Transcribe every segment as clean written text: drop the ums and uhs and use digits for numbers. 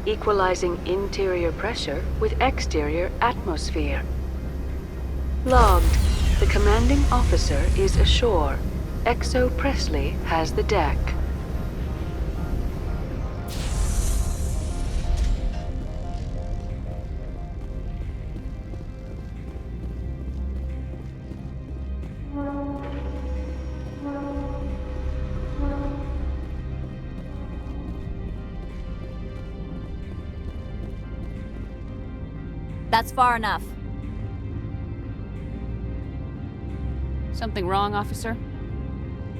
equalizing interior pressure with exterior atmosphere. Logged. The commanding officer is ashore. XO Presley has the deck. That's far enough. Something wrong, officer?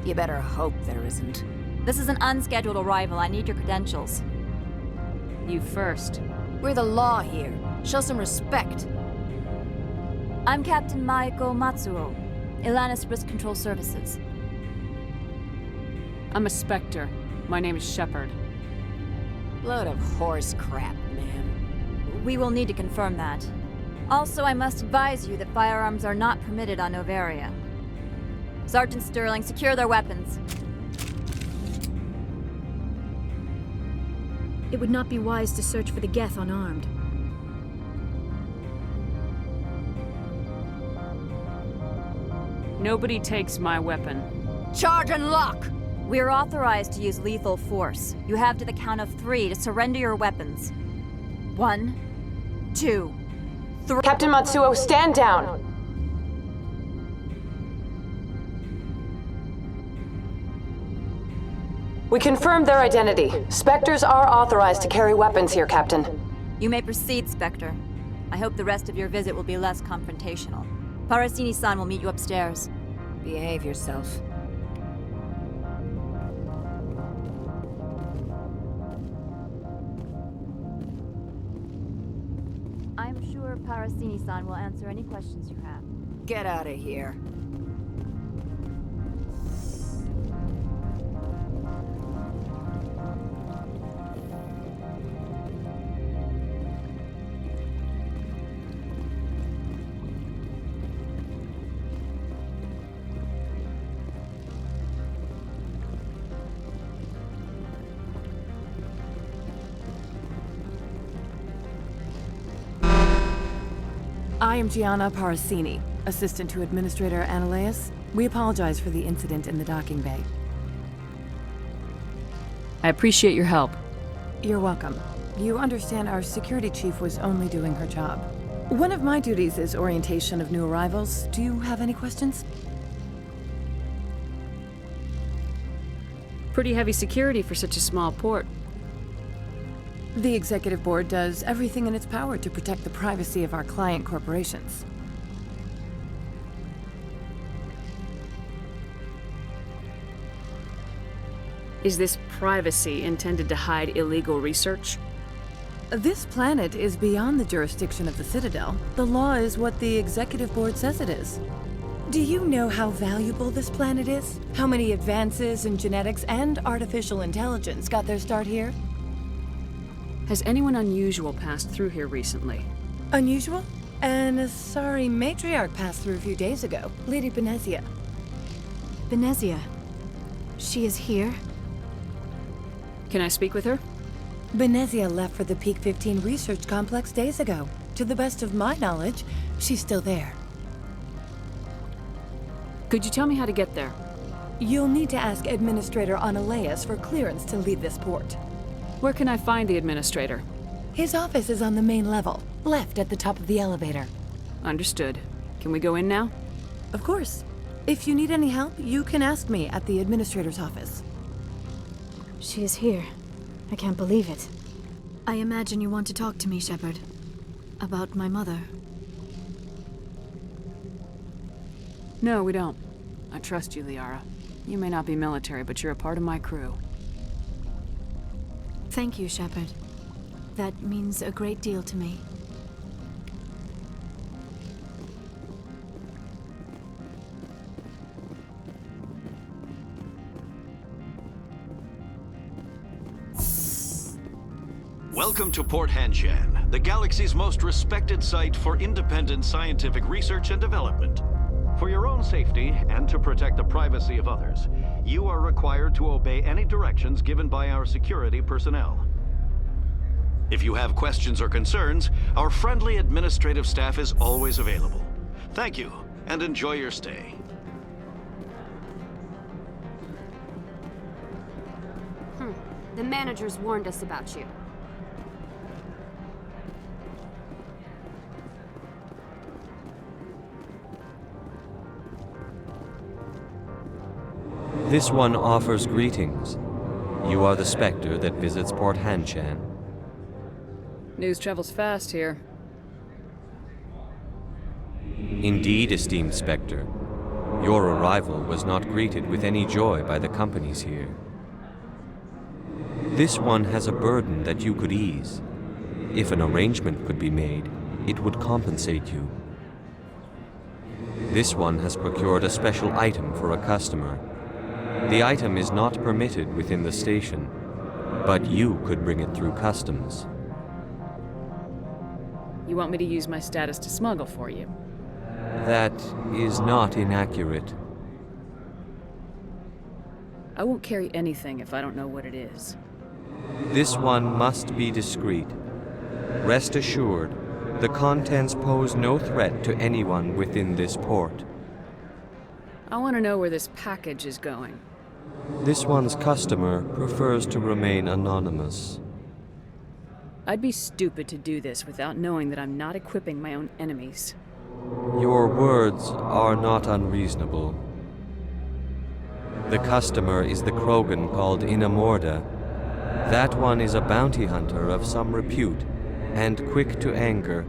You better hope there isn't. This is an unscheduled arrival. I need your credentials. You first. We're the law here. Show some respect. I'm Captain Maiko Matsuo, Ilanis Risk Control Services. I'm a Spectre. My name is Shepard. Load of horse crap, man. We will need to confirm that. Also, I must advise you that firearms are not permitted on Novaria. Sergeant Sterling, secure their weapons. It would not be wise to search for the Geth unarmed. Nobody takes my weapon. Charge and lock! We are authorized to use lethal force. You have to the count of 3 to surrender your weapons. 1, 2, 3. Captain Matsuo, stand down! We confirmed their identity. Spectres are authorized to carry weapons here, Captain. You may proceed, Spectre. I hope the rest of your visit will be less confrontational. Parasini-san will meet you upstairs. Behave yourself. I'm sure Parasini-san will answer any questions you have. Get out of here. I am Gianna Parasini, assistant to Administrator Ananias. We apologize for the incident in the docking bay. I appreciate your help. You're welcome. You understand our security chief was only doing her job. One of my duties is orientation of new arrivals. Do you have any questions? Pretty heavy security for such a small port. The Executive Board does everything in its power to protect the privacy of our client corporations. Is this privacy intended to hide illegal research? This planet is beyond the jurisdiction of the Citadel. The law is what the Executive Board says it is. Do you know how valuable this planet is? How many advances in genetics and artificial intelligence got their start here? Has anyone unusual passed through here recently? Unusual? An Asari matriarch passed through a few days ago. Lady Benezia. Benezia. She is here? Can I speak with her? Benezia left for the Peak 15 research complex days ago. To the best of my knowledge, she's still there. Could you tell me how to get there? You'll need to ask Administrator Ananias for clearance to leave this port. Where can I find the administrator? His office is on the main level, left at the top of the elevator. Understood. Can we go in now? Of course. If you need any help, you can ask me at the administrator's office. She is here. I can't believe it. I imagine you want to talk to me, Shepard. About my mother. No, we don't. I trust you, Liara. You may not be military, but you're a part of my crew. Thank you, Shepard. That means a great deal to me. Welcome to Port Hanshan, the galaxy's most respected site for independent scientific research and development. For your own safety and to protect the privacy of others, you are required to obey any directions given by our security personnel. If you have questions or concerns, our friendly administrative staff is always available. Thank you, and enjoy your stay. The managers warned us about you. This one offers greetings. You are the Spectre that visits Port Hanshan. News travels fast here. Indeed, esteemed Spectre. Your arrival was not greeted with any joy by the companies here. This one has a burden that you could ease. If an arrangement could be made, it would compensate you. This one has procured a special item for a customer. The item is not permitted within the station, but you could bring it through customs. You want me to use my status to smuggle for you? That is not inaccurate. I won't carry anything if I don't know what it is. This one must be discreet. Rest assured, the contents pose no threat to anyone within this port. I want to know where this package is going. This one's customer prefers to remain anonymous. I'd be stupid to do this without knowing that I'm not equipping my own enemies. Your words are not unreasonable. The customer is the Krogan called Inamorda. That one is a bounty hunter of some repute, and quick to anger.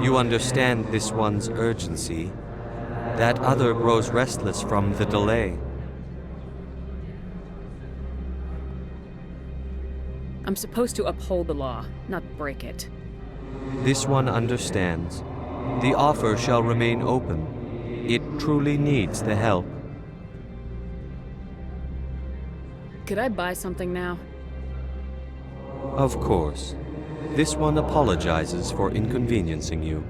You understand this one's urgency. That other grows restless from the delay. I'm supposed to uphold the law, not break it. This one understands. The offer shall remain open. It truly needs the help. Could I buy something now? Of course. This one apologizes for inconveniencing you.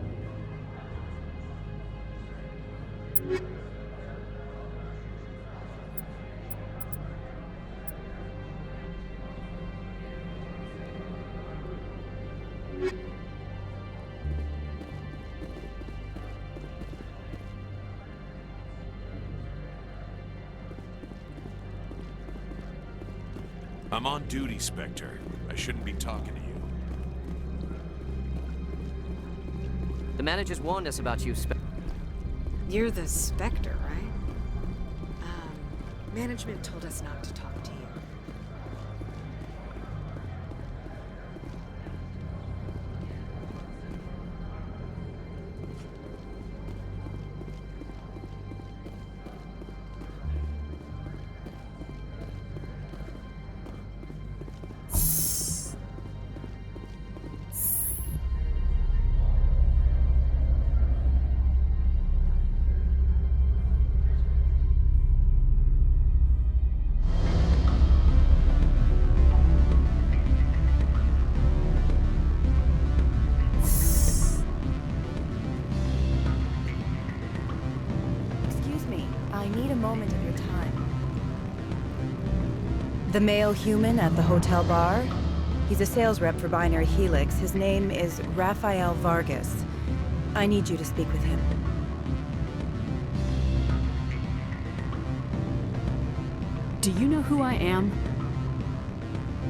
I'm on duty, Spectre. I shouldn't be talking to you. The managers warned us about you, You're the Spectre, right? Management told us not to talk to you. The male human at the hotel bar? He's a sales rep for Binary Helix. His name is Rafael Vargas. I need you to speak with him. Do you know who I am?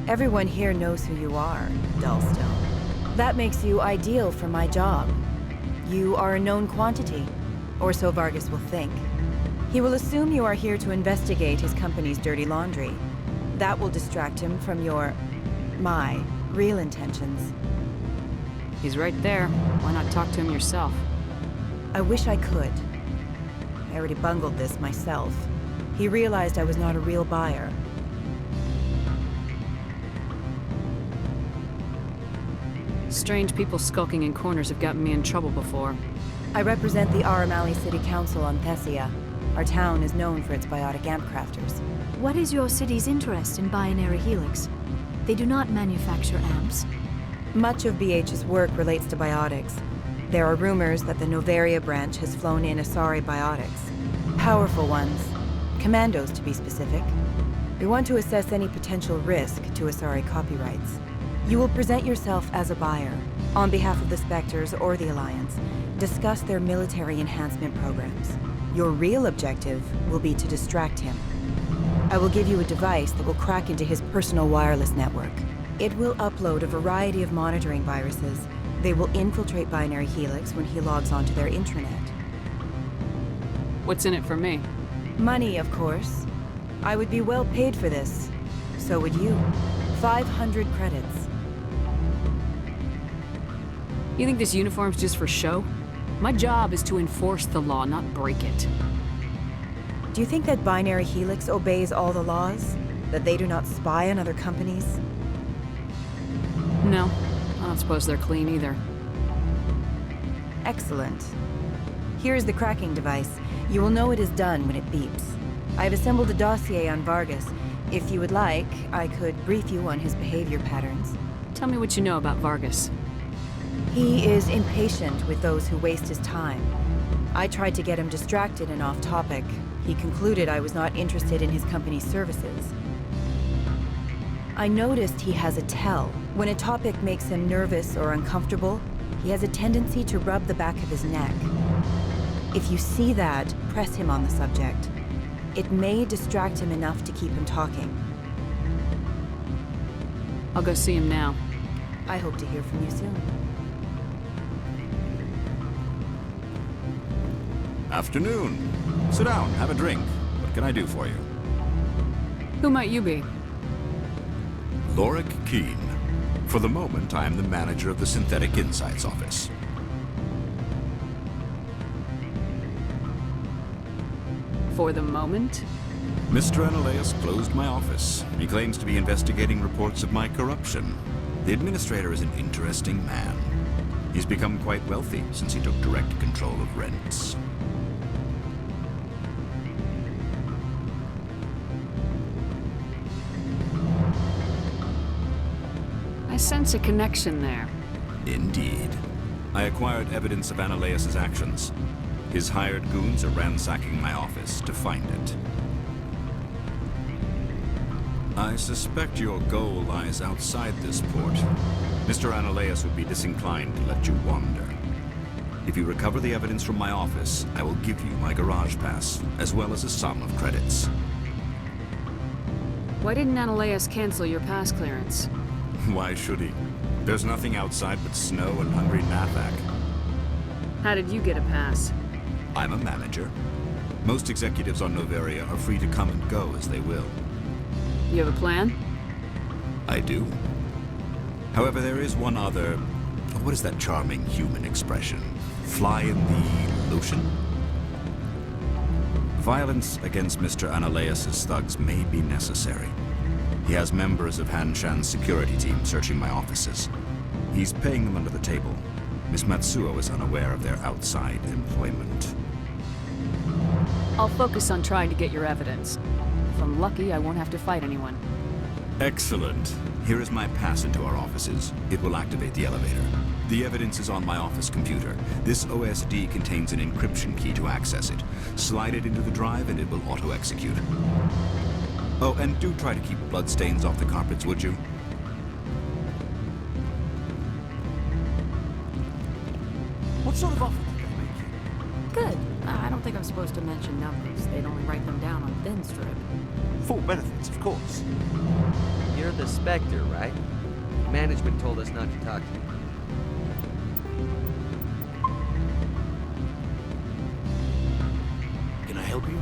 Everyone here knows who you are, Dullstone. That makes you ideal for my job. You are a known quantity, or so Vargas will think. He will assume you are here to investigate his company's dirty laundry. That will distract him from my real intentions. He's right there. Why not talk to him yourself? I wish I could. I already bungled this myself. He realized I was not a real buyer. Strange people skulking in corners have gotten me in trouble before. I represent the Aramali City Council on Thessia. Our town is known for its biotic amp crafters. What is your city's interest in Binary Helix? They do not manufacture amps. Much of BH's work relates to biotics. There are rumors that the Novaria branch has flown in Asari biotics. Powerful ones. Commandos, to be specific. We want to assess any potential risk to Asari copyrights. You will present yourself as a buyer, on behalf of the Spectres or the Alliance, discuss their military enhancement programs. Your real objective will be to distract him. I will give you a device that will crack into his personal wireless network. It will upload a variety of monitoring viruses. They will infiltrate Binary Helix when he logs onto their intranet. What's in it for me? Money, of course. I would be well paid for this. So would you. 500 credits. You think this uniform's just for show? My job is to enforce the law, not break it. Do you think that Binary Helix obeys all the laws? That they do not spy on other companies? No, I don't suppose they're clean either. Excellent. Here is the cracking device. You will know it is done when it beeps. I have assembled a dossier on Vargas. If you would like, I could brief you on his behavior patterns. Tell me what you know about Vargas. He is impatient with those who waste his time. I tried to get him distracted and off topic. He concluded I was not interested in his company's services. I noticed he has a tell. When a topic makes him nervous or uncomfortable, he has a tendency to rub the back of his neck. If you see that, press him on the subject. It may distract him enough to keep him talking. I'll go see him now. I hope to hear from you soon. Afternoon. Sit down, have a drink. What can I do for you? Who might you be? Lorik Keen. For the moment, I am the manager of the Synthetic Insights Office. For the moment? Mr. Analeas closed my office. He claims to be investigating reports of my corruption. The administrator is an interesting man. He's become quite wealthy since he took direct control of rents. I sense a connection there. Indeed. I acquired evidence of Analeas' actions. His hired goons are ransacking my office to find it. I suspect your goal lies outside this port. Mr. Analeas would be disinclined to let you wander. If you recover the evidence from my office, I will give you my garage pass, as well as a sum of credits. Why didn't Analeas cancel your pass clearance? Why should he? There's nothing outside but snow and hungry Nathak. How did you get a pass? I'm a manager. Most executives on Noveria are free to come and go as they will. You have a plan? I do. However, there is one other... What is that charming human expression? Fly in the lotion? Violence against Mr. Analeas' thugs may be necessary. He has members of Han Shan's security team searching my offices. He's paying them under the table. Miss Matsuo is unaware of their outside employment. I'll focus on trying to get your evidence. If I'm lucky, I won't have to fight anyone. Excellent. Here is my pass into our offices. It will activate the elevator. The evidence is on my office computer. This OSD contains an encryption key to access it. Slide it into the drive and it will auto-execute. Oh, and do try to keep bloodstains off the carpets, would you? What sort of offer did they make you? Good. I don't think I'm supposed to mention numbers. They'd only write them down on thin strip. Full benefits, of course. You're the Spectre, right? Management told us not to talk to you. Can I help you?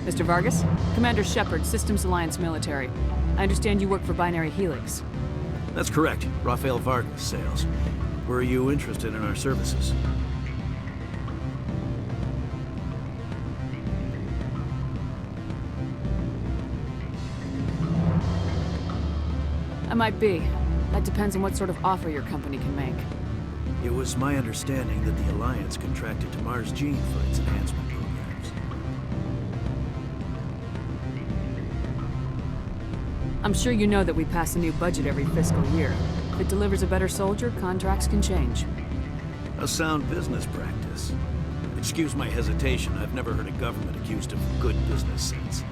Mr. Vargas? Commander Shepard, Systems Alliance Military. I understand you work for Binary Helix. That's correct. Rafael Vargas, sales. Were you interested in our services? I might be. That depends on what sort of offer your company can make. It was my understanding that the Alliance contracted to Mars Gene for its enhancement programs. I'm sure you know that we pass a new budget every fiscal year. If it delivers a better soldier, contracts can change. A sound business practice. Excuse my hesitation, I've never heard a government accused of good business sense.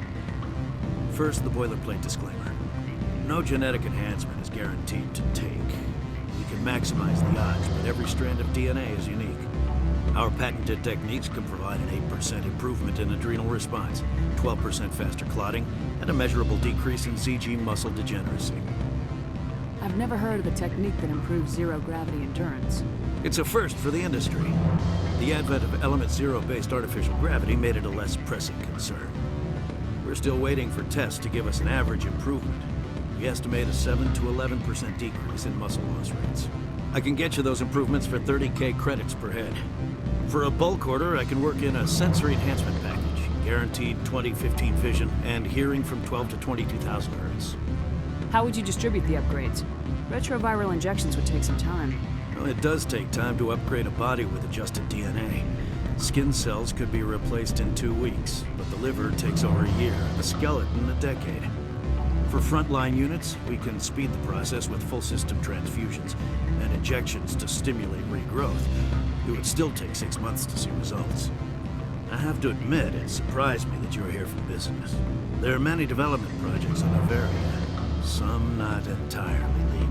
First, the boilerplate disclaimer. No genetic enhancement is guaranteed to take. We can maximize the odds, but every strand of DNA is unique. Our patented techniques can provide an 8% improvement in adrenal response, 12% faster clotting, and a measurable decrease in CG muscle degeneracy. I've never heard of a technique that improves zero-gravity endurance. It's a first for the industry. The advent of element zero-based artificial gravity made it a less pressing concern. We're still waiting for tests to give us an average improvement. We estimate a 7 to 11% decrease in muscle loss rates. I can get you those improvements for 30K credits per head. For a bulk order, I can work in a sensory enhancement package, guaranteed 20/15 vision, and hearing from 12 to 22,000 hertz. How would you distribute the upgrades? Retroviral injections would take some time. Well, it does take time to upgrade a body with adjusted DNA. Skin cells could be replaced in 2 weeks, but the liver takes over a year, the skeleton a decade. For frontline units, we can speed the process with full system transfusions and injections to stimulate regrowth. It would still take 6 months to see results. I have to admit, it surprised me that you were here for business. There are many development projects on Noveria, some not entirely legal.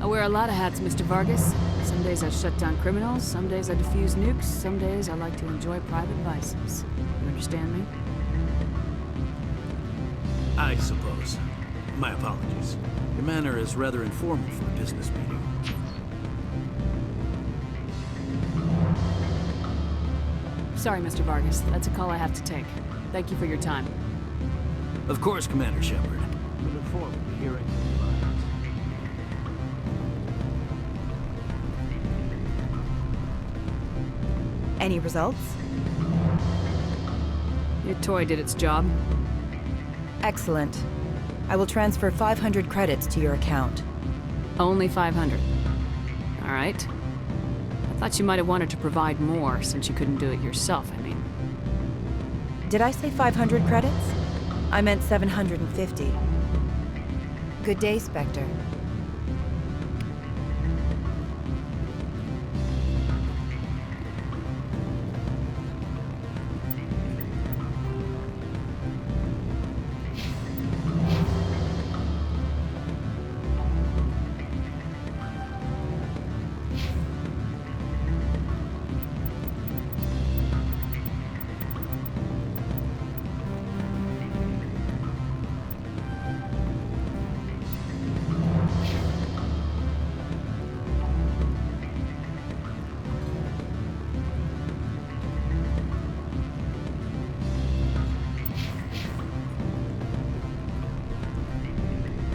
I wear a lot of hats, Mr. Vargas. Some days I shut down criminals, some days I defuse nukes, some days I like to enjoy private vices. You understand me? I suppose. My apologies. Your manner is rather informal for a business meeting. Sorry, Mr. Vargas. That's a call I have to take. Thank you for your time. Of course, Commander Shepard. We look forward to hearing from you. Any results? Your toy did its job. Excellent. I will transfer 500 credits to your account. Only 500. All right. I thought you might have wanted to provide more, since you couldn't do it yourself, I mean. Did I say 500 credits? I meant 750. Good day, Spectre.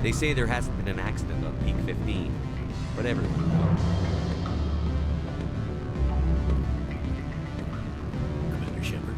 They say there hasn't been an accident on Peak 15, but everyone knows. Commander Shepard.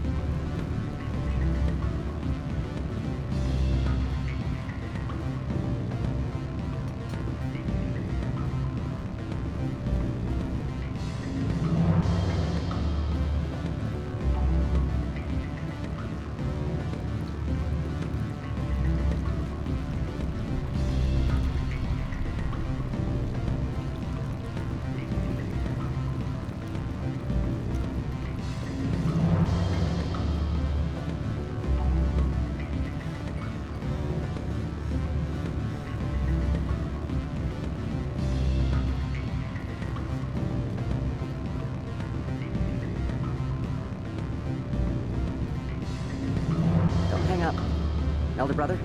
Elder brother,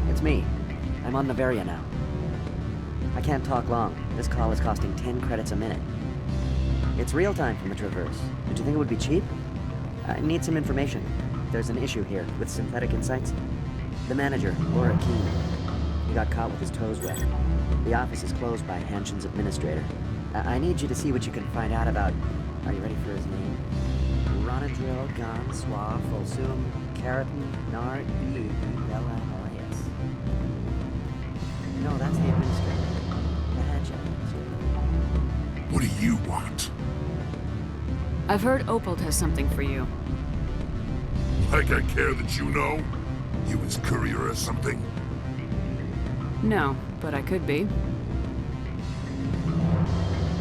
it's me. I'm on Noveria now. I can't talk long. This call is costing 10 credits a minute. It's real time from the Traverse. Did you think it would be cheap? I need some information. There's an issue here with synthetic insights. The manager, Laura Keene, he got caught with his toes wet. The office is closed by Hanshin's administrator. I need you to see what you can find out about... Are you ready for his name? Ronadril, Gon, Swa, Folsum, Keratin, Nar, E, Bella, Elias. No, that's the administrator. The Hanshin administrator. What do you want? I've heard Opal has something for you. Like I care that you know? You his courier or something? No, but I could be.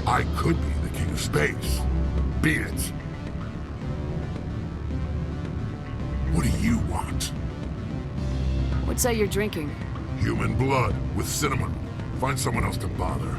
I could be the king of space. Beat it. What do you want? What's that you're drinking? Human blood with cinnamon. Find someone else to bother.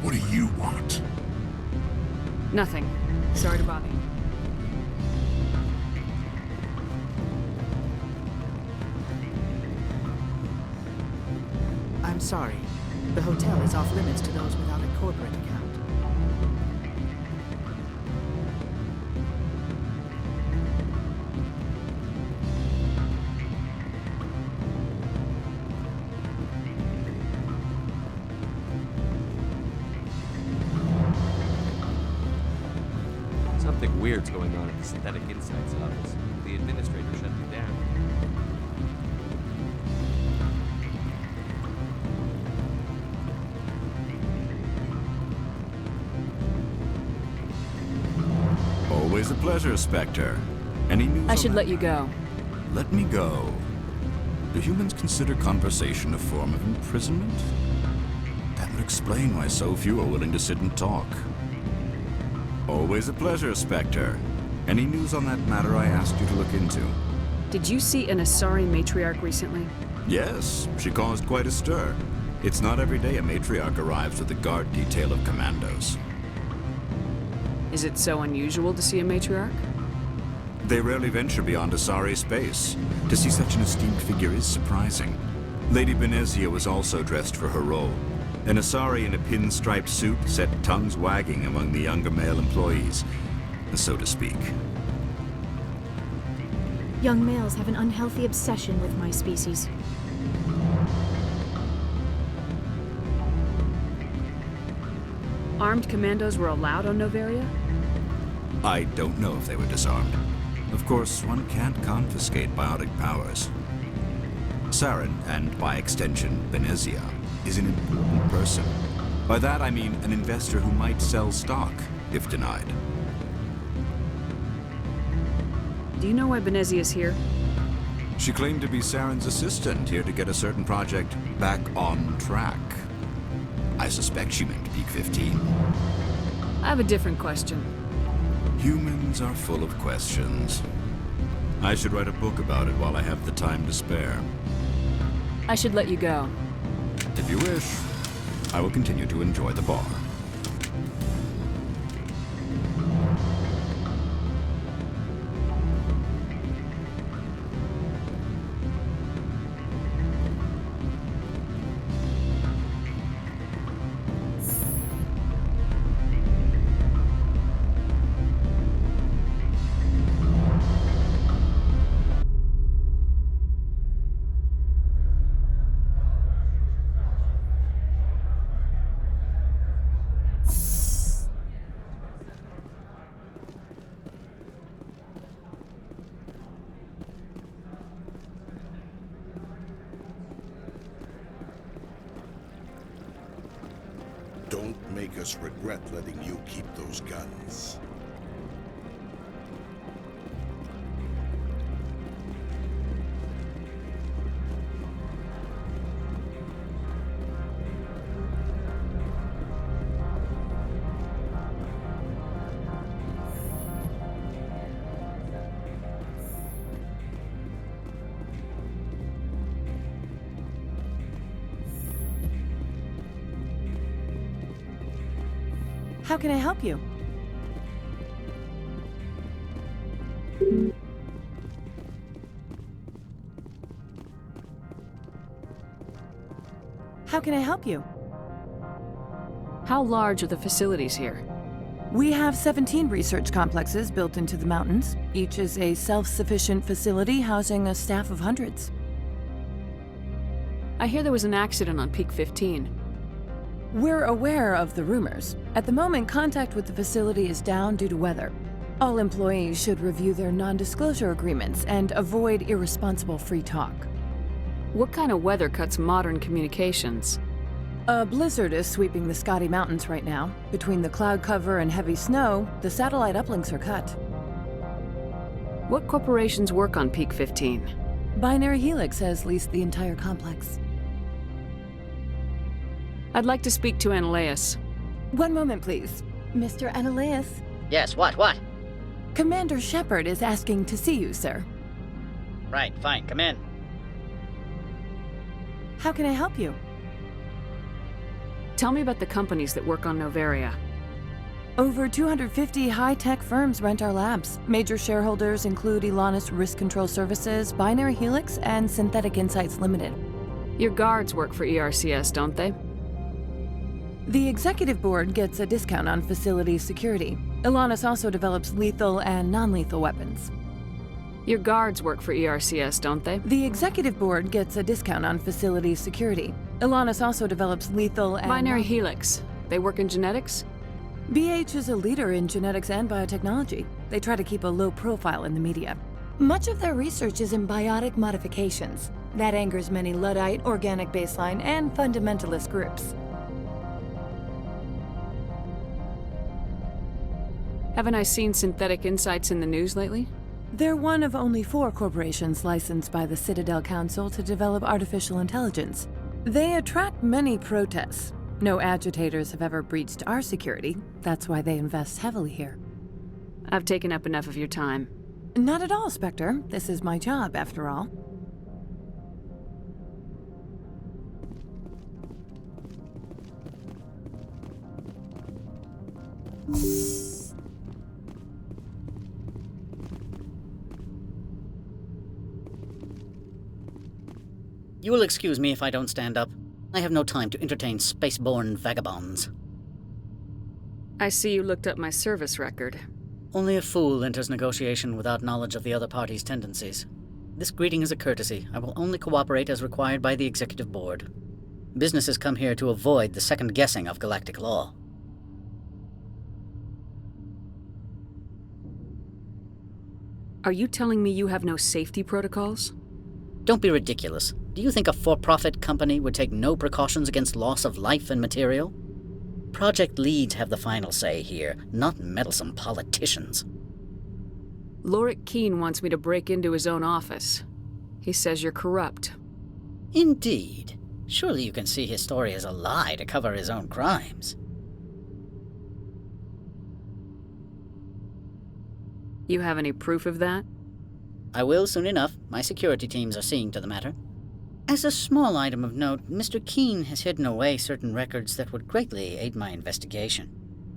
What do you want? Nothing. Sorry to bother you. I'm sorry. The hotel is off limits to those without a corporate account. Something weird's going on at the Synthetic Insights office. The administrator shut me down. Always a pleasure, Spectre. Any news I on should that let you matter? go. Let me go. Do humans consider conversation a form of imprisonment? That would explain why so few are willing to sit and talk. Always a pleasure, Spectre. Any news on that matter I asked you to look into? Did you see an Asari matriarch recently? Yes, she caused quite a stir. It's not every day a matriarch arrives with a guard detail of commandos. Is it so unusual to see a matriarch? They rarely venture beyond Asari space. To see such an esteemed figure is surprising. Lady Benezia was also dressed for her role. An Asari in a pinstriped suit set tongues wagging among the younger male employees, so to speak. Young males have an unhealthy obsession with my species. Armed commandos were allowed on Noveria? I don't know if they were disarmed. Of course, one can't confiscate biotic powers. Saren, and by extension, Benezia, is an important person. By that I mean an investor who might sell stock, if denied. Do you know why Benezia's here? She claimed to be Saren's assistant, here to get a certain project back on track. I suspect she meant Peak 15. I have a different question. Humans are full of questions. I should write a book about it while I have the time to spare. I should let you go. If you wish, I will continue to enjoy the bar. Don't make us regret letting you keep those guns. How can I help you? How can I help you? How large are the facilities here? We have 17 research complexes built into the mountains. Each is a self-sufficient facility housing a staff of hundreds. I hear there was an accident on Peak 15. We're aware of the rumors. At the moment, contact with the facility is down due to weather. All employees should review their non-disclosure agreements and avoid irresponsible free talk. What kind of weather cuts modern communications? A blizzard is sweeping the Scotty Mountains right now. Between the cloud cover and heavy snow, the satellite uplinks are cut. What corporations work on Peak 15? Binary Helix has leased the entire complex. I'd like to speak to Ananias. One moment, please. Mr. Ananias? Yes, what? Commander Shepard is asking to see you, sir. Right, fine, come in. How can I help you? Tell me about the companies that work on Noveria. Over 250 high-tech firms rent our labs. Major shareholders include Elanis Risk Control Services, Binary Helix, and Synthetic Insights Limited. Your guards work for ERCS, don't they? The executive board gets a discount on facility security. Elanis also develops lethal and non-lethal weapons. Your guards work for ERCS, don't they? The executive board gets a discount on facility security. Elanis also develops lethal and... Binary Helix. They work in genetics? BH is a leader in genetics and biotechnology. They try to keep a low profile in the media. Much of their research is in biotic modifications. That angers many Luddite, organic baseline, and fundamentalist groups. Haven't I seen Synthetic Insights in the news lately? They're one of only 4 corporations licensed by the Citadel Council to develop artificial intelligence. They attract many protests. No agitators have ever breached our security. That's why they invest heavily here. I've taken up enough of your time. Not at all, Spectre. This is my job, after all. You will excuse me if I don't stand up. I have no time to entertain spaceborne vagabonds. I see you looked up my service record. Only a fool enters negotiation without knowledge of the other party's tendencies. This greeting is a courtesy. I will only cooperate as required by the executive board. Businesses come here to avoid the second guessing of galactic law. Are you telling me you have no safety protocols? Don't be ridiculous. Do you think a for-profit company would take no precautions against loss of life and material? Project leads have the final say here, not meddlesome politicians. Lorik Keene wants me to break into his own office. He says you're corrupt. Indeed. Surely you can see his story as a lie to cover his own crimes. You have any proof of that? I will soon enough. My security teams are seeing to the matter. As a small item of note, Mr. Keene has hidden away certain records that would greatly aid my investigation.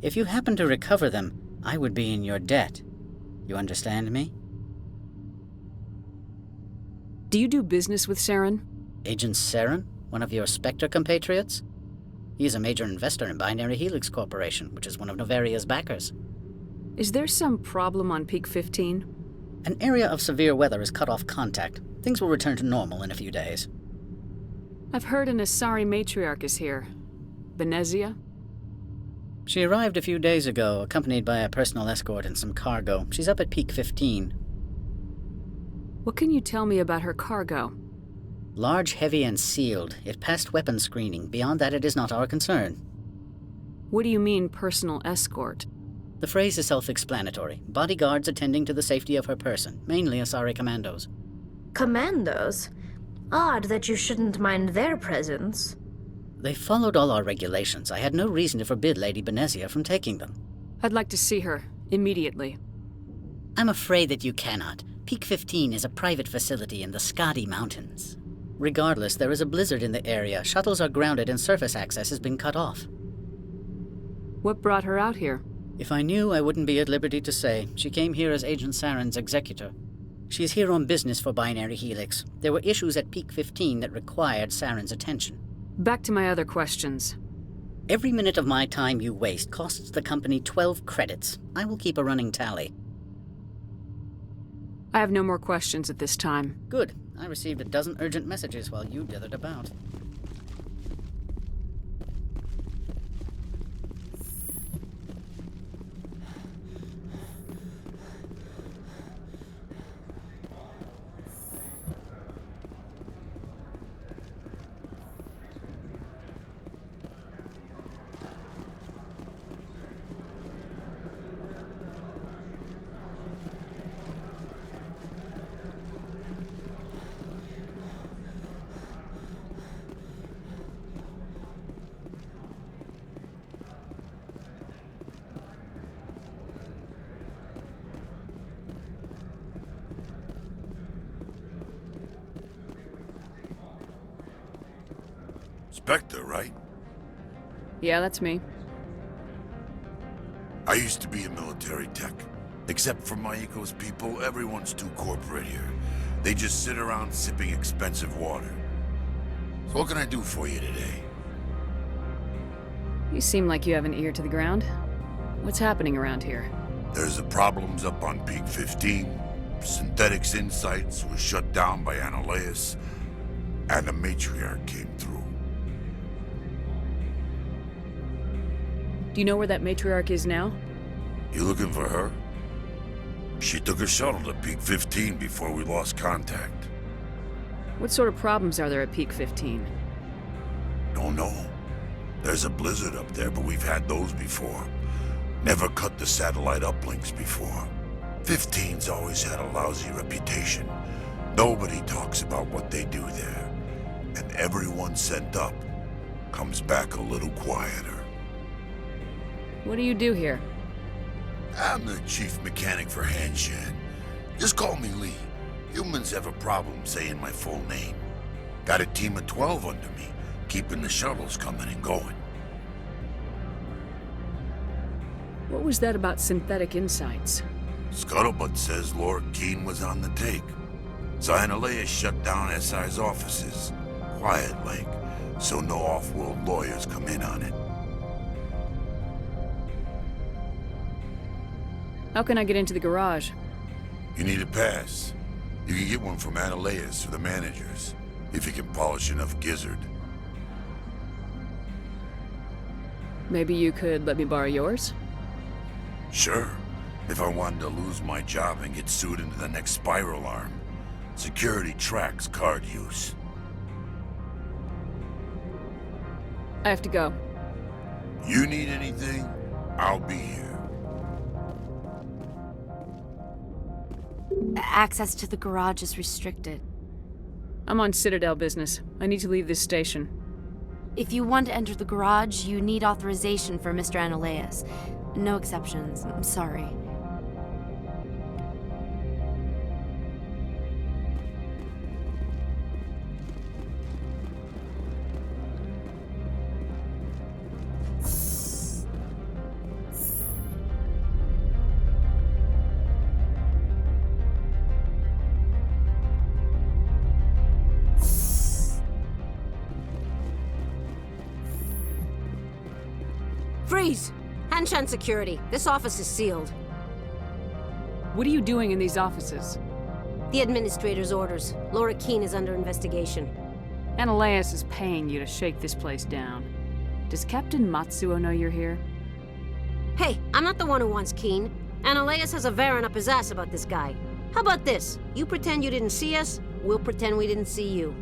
If you happen to recover them, I would be in your debt. You understand me? Do you do business with Saren? Agent Saren? One of your Spectre compatriots? He is a major investor in Binary Helix Corporation, which is one of Noveria's backers. Is there some problem on Peak 15? An area of severe weather has cut off contact. Things will return to normal in a few days. I've heard an Asari matriarch is here. Benezia? She arrived a few days ago, accompanied by a personal escort and some cargo. She's up at Peak 15. What can you tell me about her cargo? Large, heavy, and sealed. It passed weapons screening. Beyond that, it is not our concern. What do you mean, personal escort? The phrase is self-explanatory. Bodyguards attending to the safety of her person, mainly Asari commandos. Commandos? Odd that you shouldn't mind their presence. They followed all our regulations. I had no reason to forbid Lady Benezia from taking them. I'd like to see her, immediately. I'm afraid that you cannot. Peak 15 is a private facility in the Scotty Mountains. Regardless, there is a blizzard in the area. Shuttles are grounded and surface access has been cut off. What brought her out here? If I knew, I wouldn't be at liberty to say. She came here as Agent Saren's executor. She is here on business for Binary Helix. There were issues at Peak 15 that required Saren's attention. Back to my other questions. Every minute of my time you waste costs the company 12 credits. I will keep a running tally. I have no more questions at this time. Good. I received a dozen urgent messages while you dithered about. Spectre, right? Yeah, that's me. I used to be a military tech. Except for Maiko's people, everyone's too corporate here. They just sit around sipping expensive water. So what can I do for you today? You seem like you have an ear to the ground. What's happening around here? There's the problems up on Peak 15. Synthetics Insights was shut down by Analeus. And the matriarch came through. Do you know where that matriarch is now? You looking for her? She took a shuttle to Peak 15 before we lost contact. What sort of problems are there at Peak 15? Don't know. There's a blizzard up there, but we've had those before. Never cut the satellite uplinks before. 15's always had a lousy reputation. Nobody talks about what they do there. And everyone sent up comes back a little quieter. What do you do here? I'm the chief mechanic for Hanshan. Just call me Lee. Humans have a problem saying my full name. Got a team of 12 under me, keeping the shuttles coming and going. What was that about Synthetic Insights? Scuttlebutt says Laura Keene was on the take. So Analeus shut down SI's offices. Quiet like, so no off-world lawyers come in on it. How can I get into the garage? You need a pass. You can get one from Analeus or the managers, if you can polish enough gizzard. Maybe you could let me borrow yours? Sure. If I wanted to lose my job and get sued into the next spiral arm. Security tracks card use. I have to go. You need anything? I'll be here. Access to the garage is restricted. I'm on Citadel business. I need to leave this station. If you want to enter the garage, you need authorization for Mr. Analeus. No exceptions. I'm sorry. Freeze! Hanshan security. This office is sealed. What are you doing in these offices? The administrator's orders. Laura Keene is under investigation. Analeus is paying you to shake this place down. Does Captain Matsuo know you're here? Hey, I'm not the one who wants Keene. Analeus has a Varen up his ass about this guy. How about this? You pretend you didn't see us, we'll pretend we didn't see you.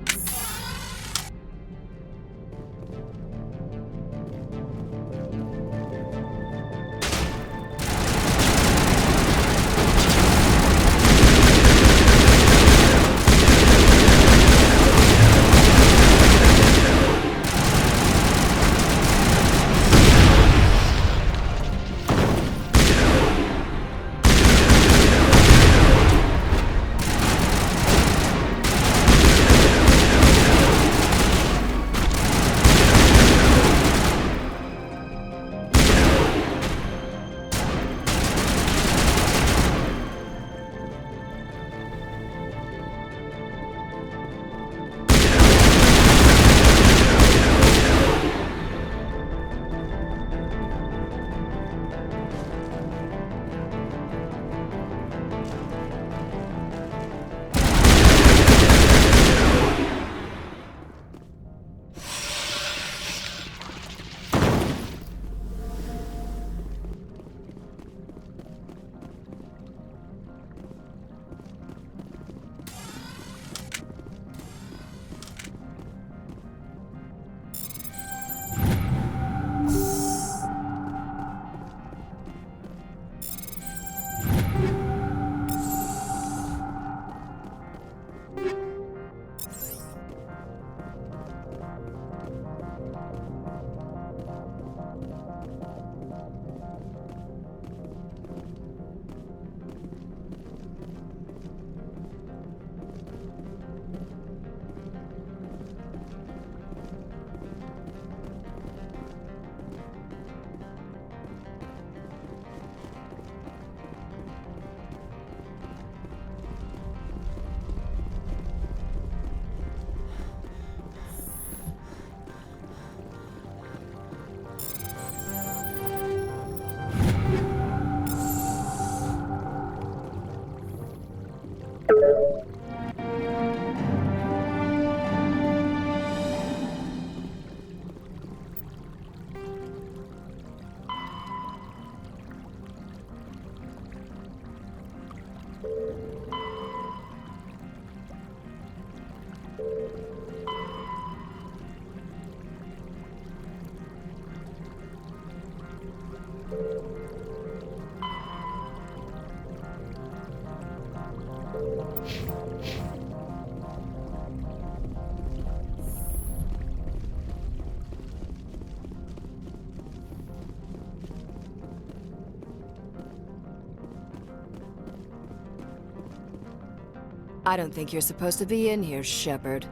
I don't think you're supposed to be in here, Shepard.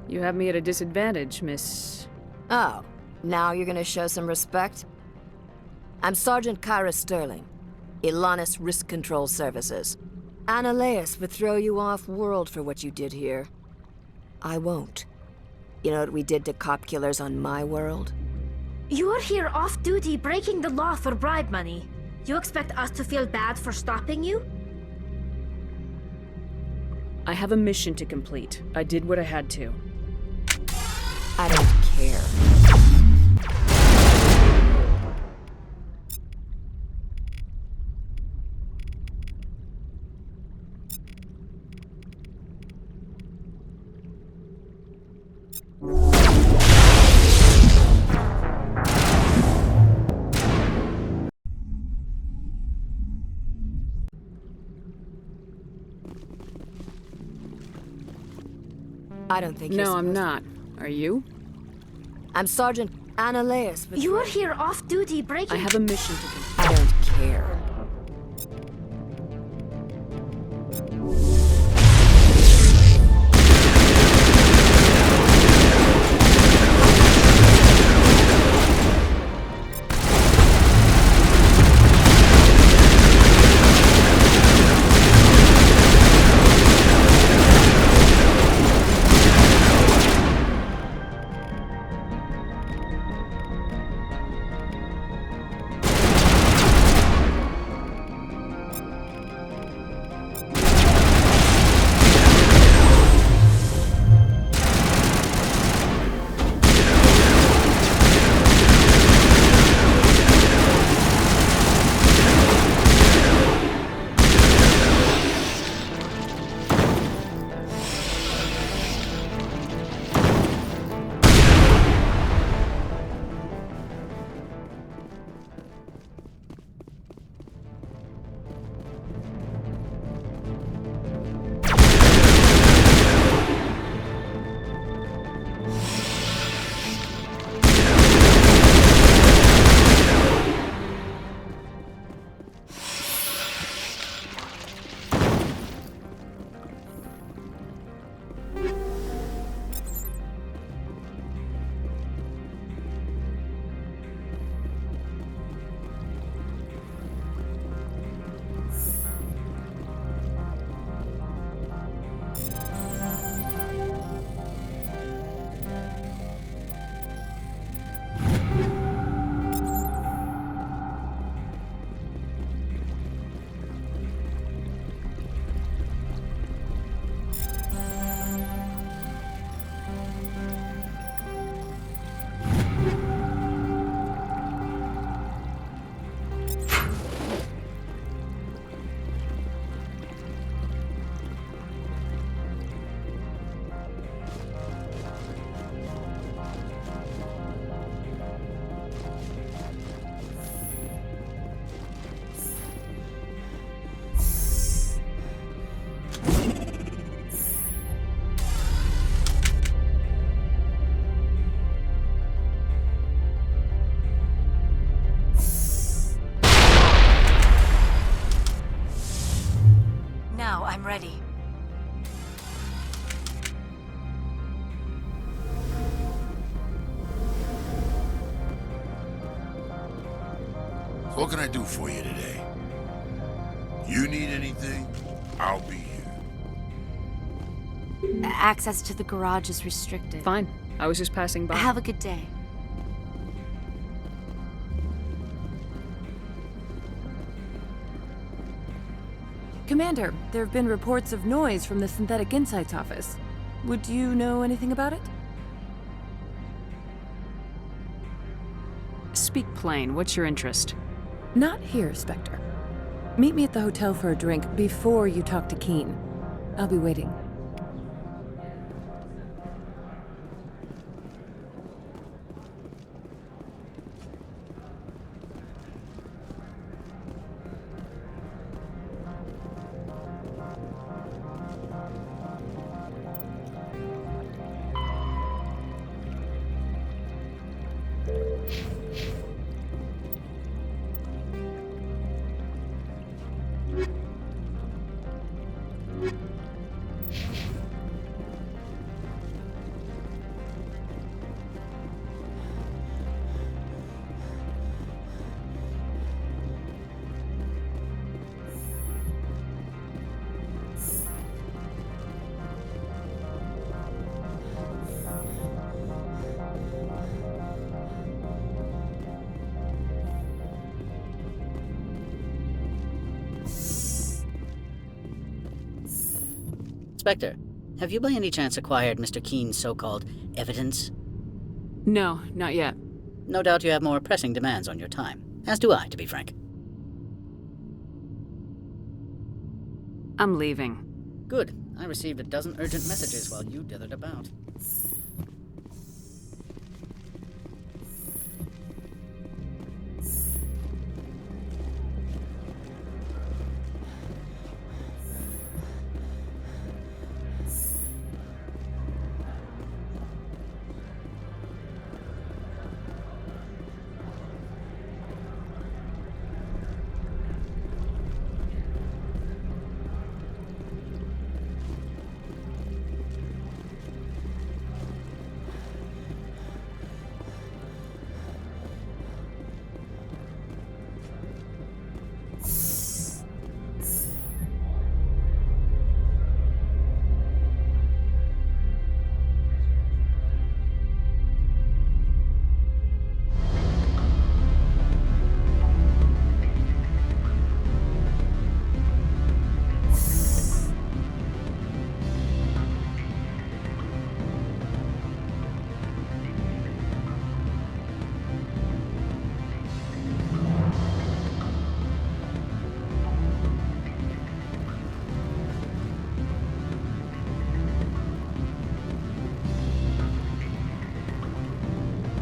You have me at a disadvantage, Miss... Oh, now you're gonna show some respect? I'm Sergeant Kyra Sterling, Ilanis Risk Control Services. Annaleus would throw you off-world for what you did here. I won't. You know what we did to cop killers on my world? You're here off-duty breaking the law for bribe money. You expect us to feel bad for stopping you? I have a mission to complete. I did what I had to. I don't care. I don't think No, I'm not. Are you? I'm Sergeant Annaleus. You are here off-duty breaking... I have a mission to complete. I don't care. I'm ready. What can I do for you today? You need anything? I'll be here. Access to the garage is restricted. Fine. I was just passing by. Have a good day. Commander, there have been reports of noise from the Synthetic Insights office. Would you know anything about it? Speak plain. What's your interest? Not here, Spectre. Meet me at the hotel for a drink before you talk to Keen. I'll be waiting. Spectre, have you by any chance acquired Mr. Keen's so-called evidence? No, not yet. No doubt you have more pressing demands on your time. As do I, to be frank. I'm leaving. Good. I received a dozen urgent messages while you dithered about.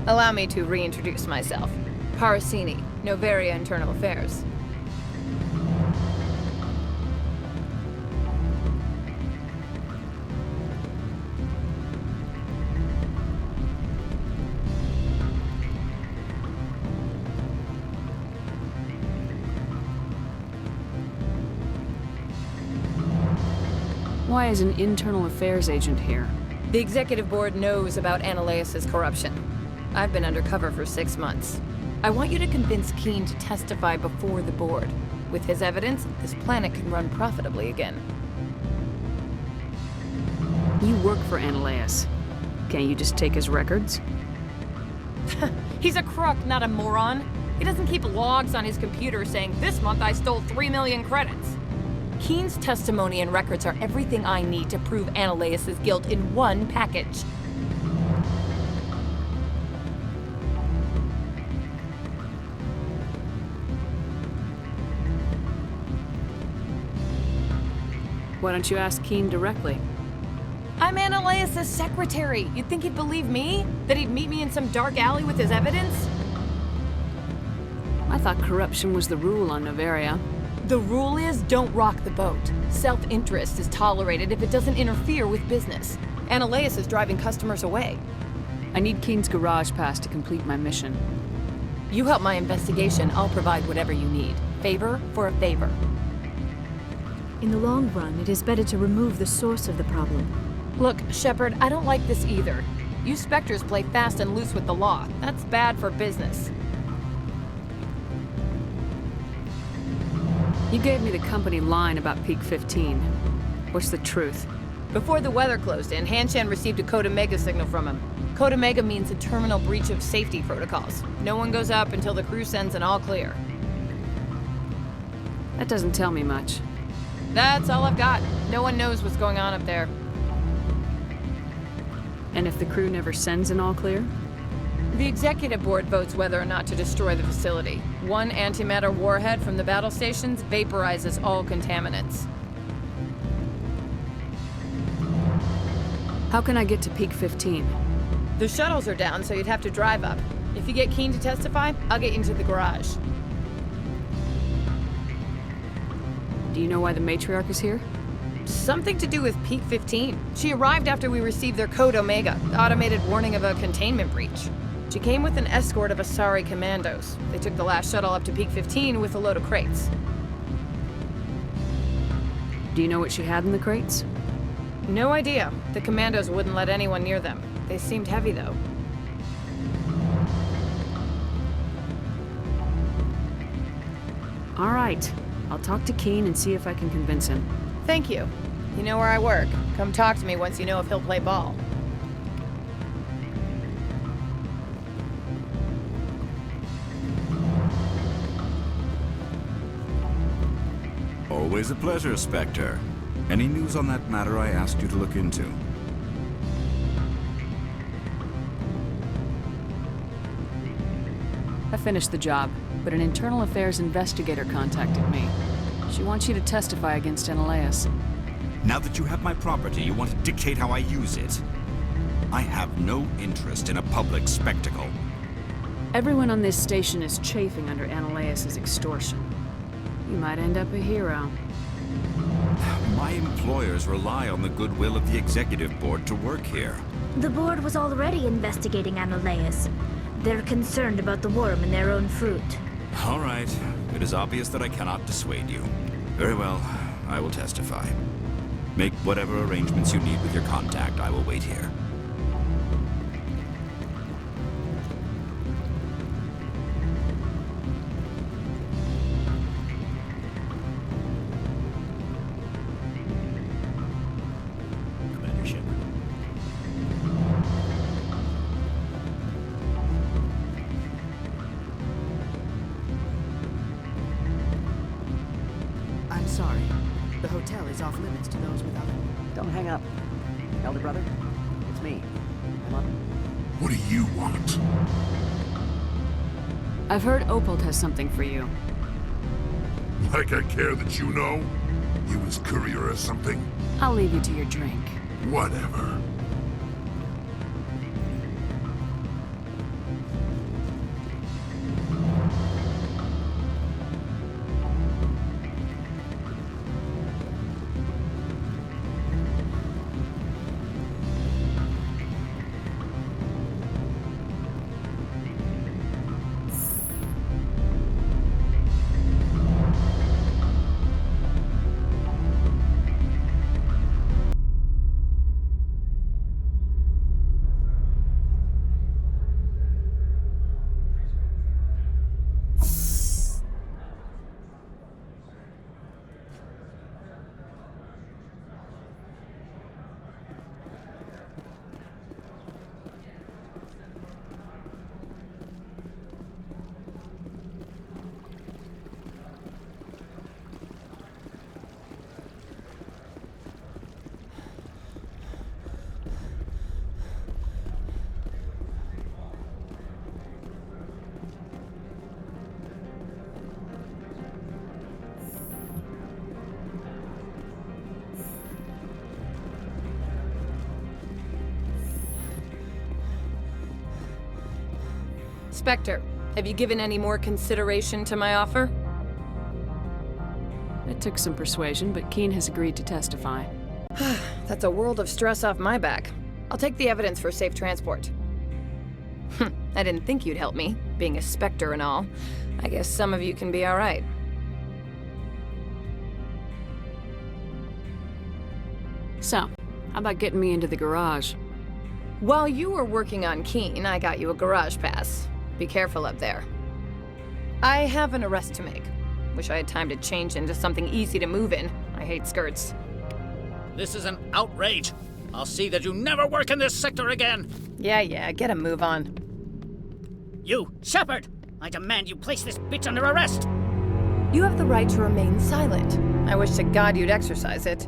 Allow me to reintroduce myself. Parasini, Novaria Internal Affairs. Why is an internal affairs agent here? The executive board knows about Ananias' corruption. I've been undercover for 6 months. I want you to convince Keen to testify before the board. With his evidence, this planet can run profitably again. You work for Ananias. Can't you just take his records? He's a crook, not a moron. He doesn't keep logs on his computer saying, "This month I stole 3 million credits." Keen's testimony and records are everything I need to prove Ananias' guilt in one package. Why don't you ask Keen directly? I'm Ananias' secretary. You'd think he'd believe me? That he'd meet me in some dark alley with his evidence? I thought corruption was the rule on Novaria. The rule is, don't rock the boat. Self-interest is tolerated if it doesn't interfere with business. Ananias is driving customers away. I need Keen's garage pass to complete my mission. You help my investigation, I'll provide whatever you need. Favor for a favor. In the long run, it is better to remove the source of the problem. Look, Shepard, I don't like this either. You Spectres play fast and loose with the law. That's bad for business. You gave me the company line about Peak 15. What's the truth? Before the weather closed in, Hanshan received a Code Omega signal from him. Code Omega means a terminal breach of safety protocols. No one goes up until the crew sends an all clear. That doesn't tell me much. That's all I've got. No one knows what's going on up there. And if the crew never sends an all clear? The executive board votes whether or not to destroy the facility. One antimatter warhead from the battle stations vaporizes all contaminants. How can I get to Peak 15? The shuttles are down, so you'd have to drive up. If you get Keen to testify, I'll get you into the garage. Do you know why the matriarch is here? Something to do with Peak 15. She arrived after we received their Code Omega, the automated warning of a containment breach. She came with an escort of Asari commandos. They took the last shuttle up to Peak 15 with a load of crates. Do you know what she had in the crates? No idea. The commandos wouldn't let anyone near them. They seemed heavy, though. All right. I'll talk to Keen and see if I can convince him. Thank you. You know where I work. Come talk to me once you know if he'll play ball. Always a pleasure, Spectre. Any news on that matter I asked you to look into? I finished the job, but an internal affairs investigator contacted me. She wants you to testify against Analeas. Now that you have my property, you want to dictate how I use it? I have no interest in a public spectacle. Everyone on this station is chafing under Analeas' extortion. You might end up a hero. My employers rely on the goodwill of the executive board to work here. The board was already investigating Analeas. They're concerned about the worm in their own fruit. All right. It is obvious that I cannot dissuade you. Very well. I will testify. Make whatever arrangements you need with your contact. I will wait here. Commander Shepard. I'm sorry. The hotel is off limits to those without it. Don't hang up. Elder brother, it's me. I'm on. What do you want? I've heard Opal has something for you. Like I care that you know? You his courier or something? I'll leave you to your drink. Whatever. Spectre, have you given any more consideration to my offer? It took some persuasion, but Keen has agreed to testify. That's a world of stress off my back. I'll take the evidence for safe transport. I didn't think you'd help me, being a Spectre and all. I guess some of you can be all right. So, how about getting me into the garage? While you were working on Keen, I got you a garage pass. Be careful up there. I have an arrest to make. Wish I had time to change into something easy to move in. I hate skirts. This is an outrage. I'll see that you never work in this sector again. Yeah, get a move on. You, Shepard! I demand you place this bitch under arrest! You have the right to remain silent. I wish to God you'd exercise it.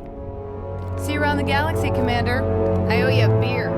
See you around the galaxy, Commander. I owe you a beer.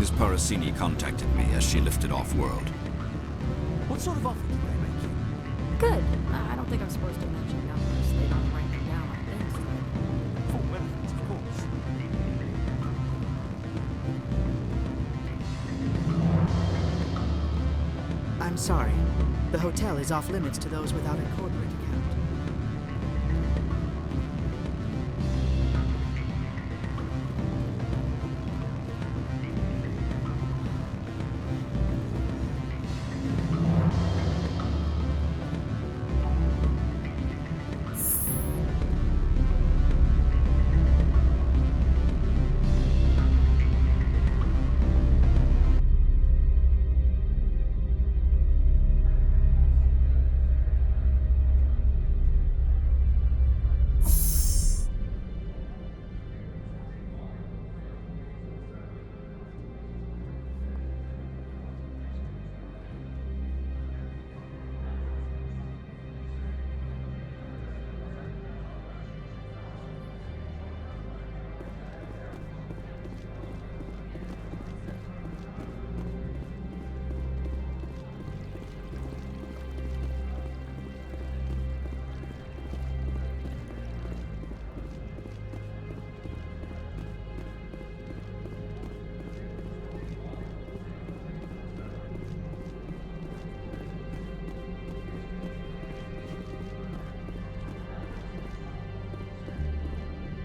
Miss Parasini contacted me as she lifted off-world. What sort of offer did they make you? Good. I don't think I'm supposed to mention numbers. They don't write them down on things, though. For benefits, of course. I'm sorry. The hotel is off limits to those without a corporate account.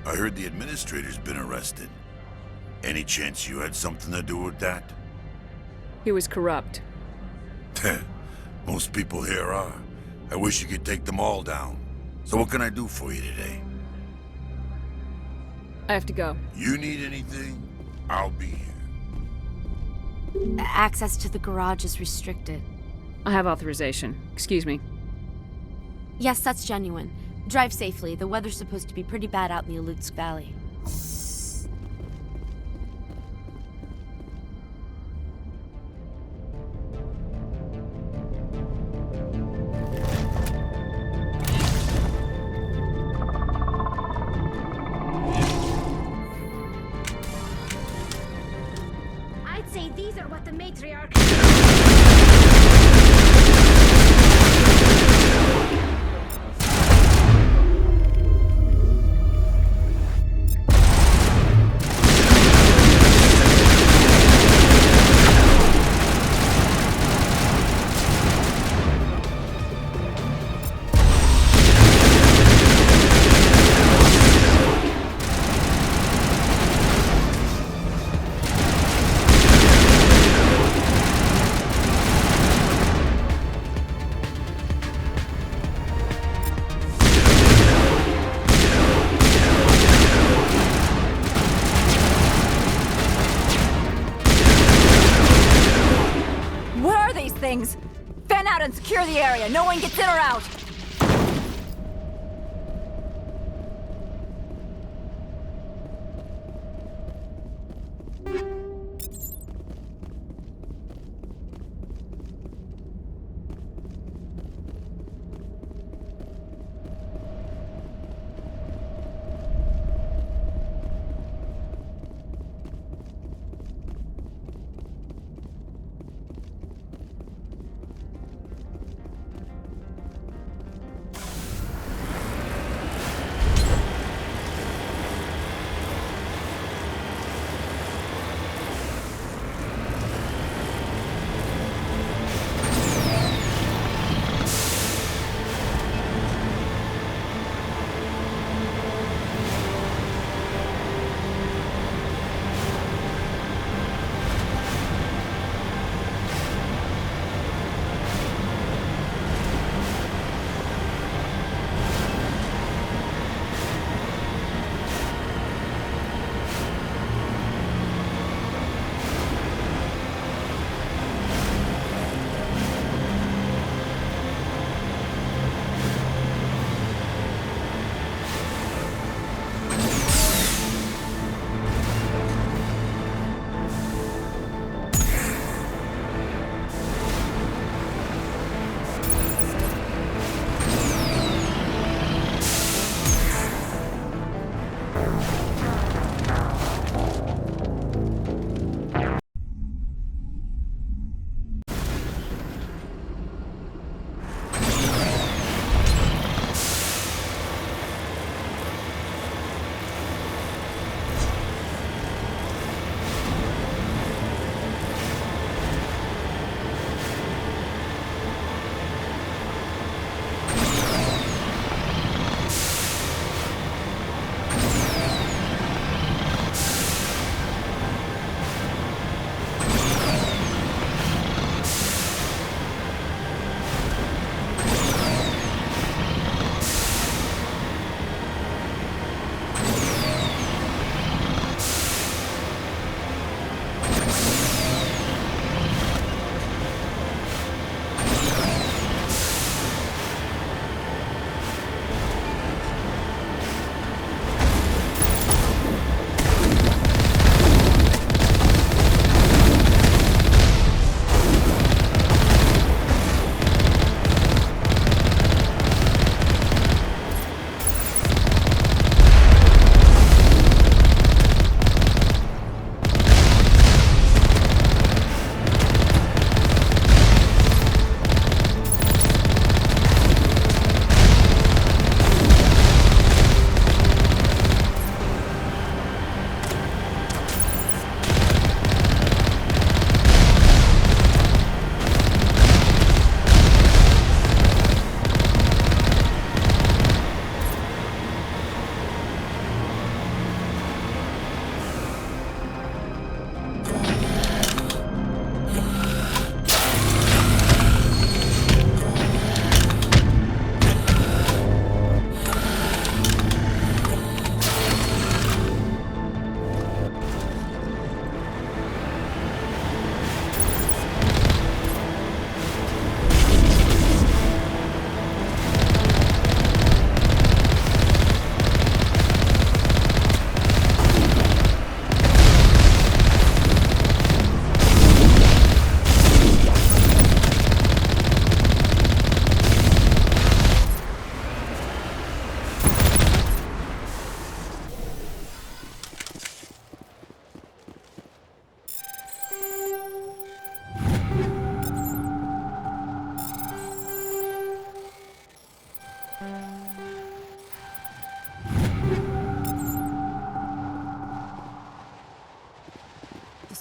I heard the administrator's been arrested. Any chance you had something to do with that? He was corrupt. Most people here are. I wish you could take them all down. So what can I do for you today? I have to go. You need anything? I'll be here. Access to the garage is restricted. I have authorization. Excuse me. Yes, that's genuine. Drive safely. The weather's supposed to be pretty bad out in the Alutsk Valley. I'd say these are what the matriarch... Things. Fan out and secure the area. No one gets in or out.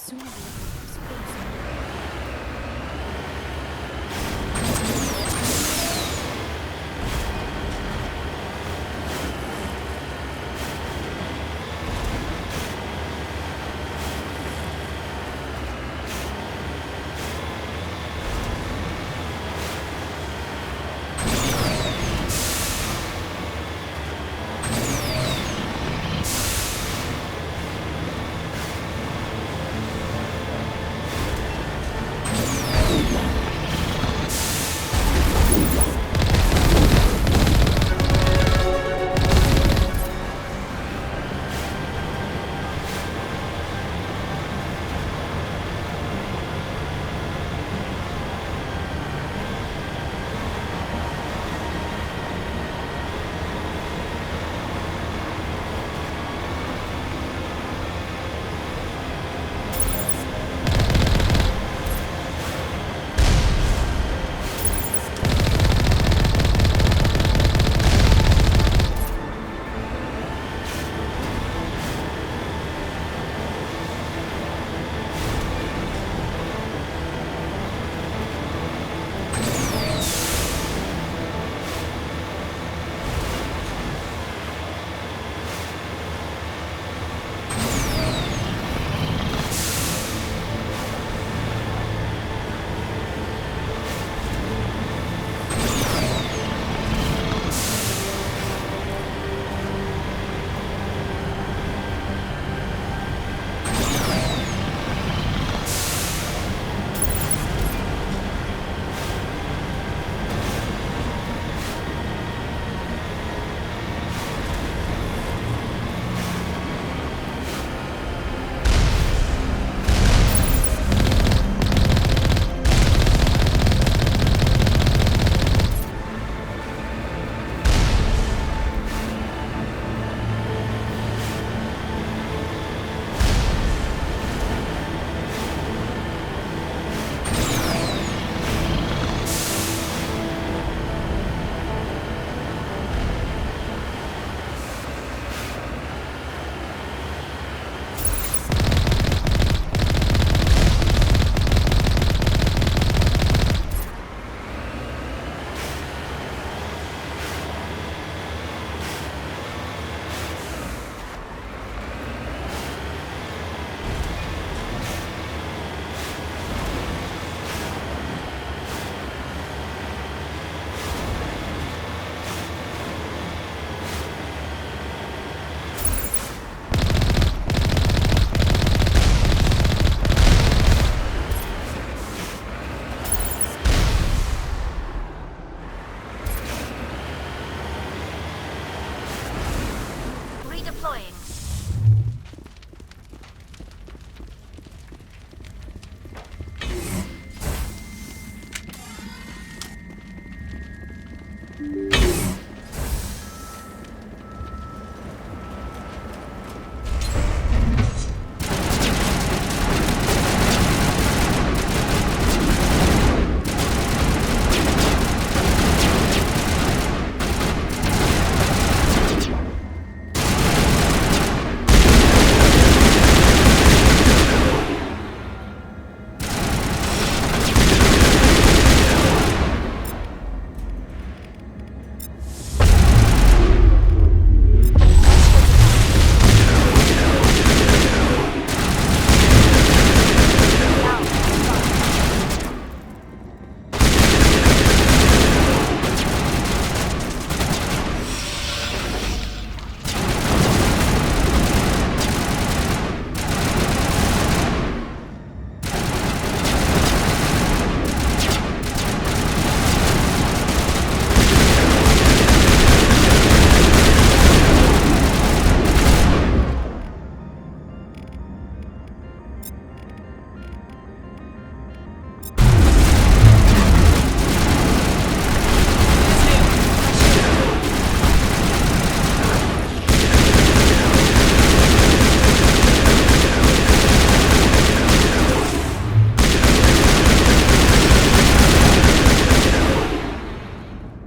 sooner or later.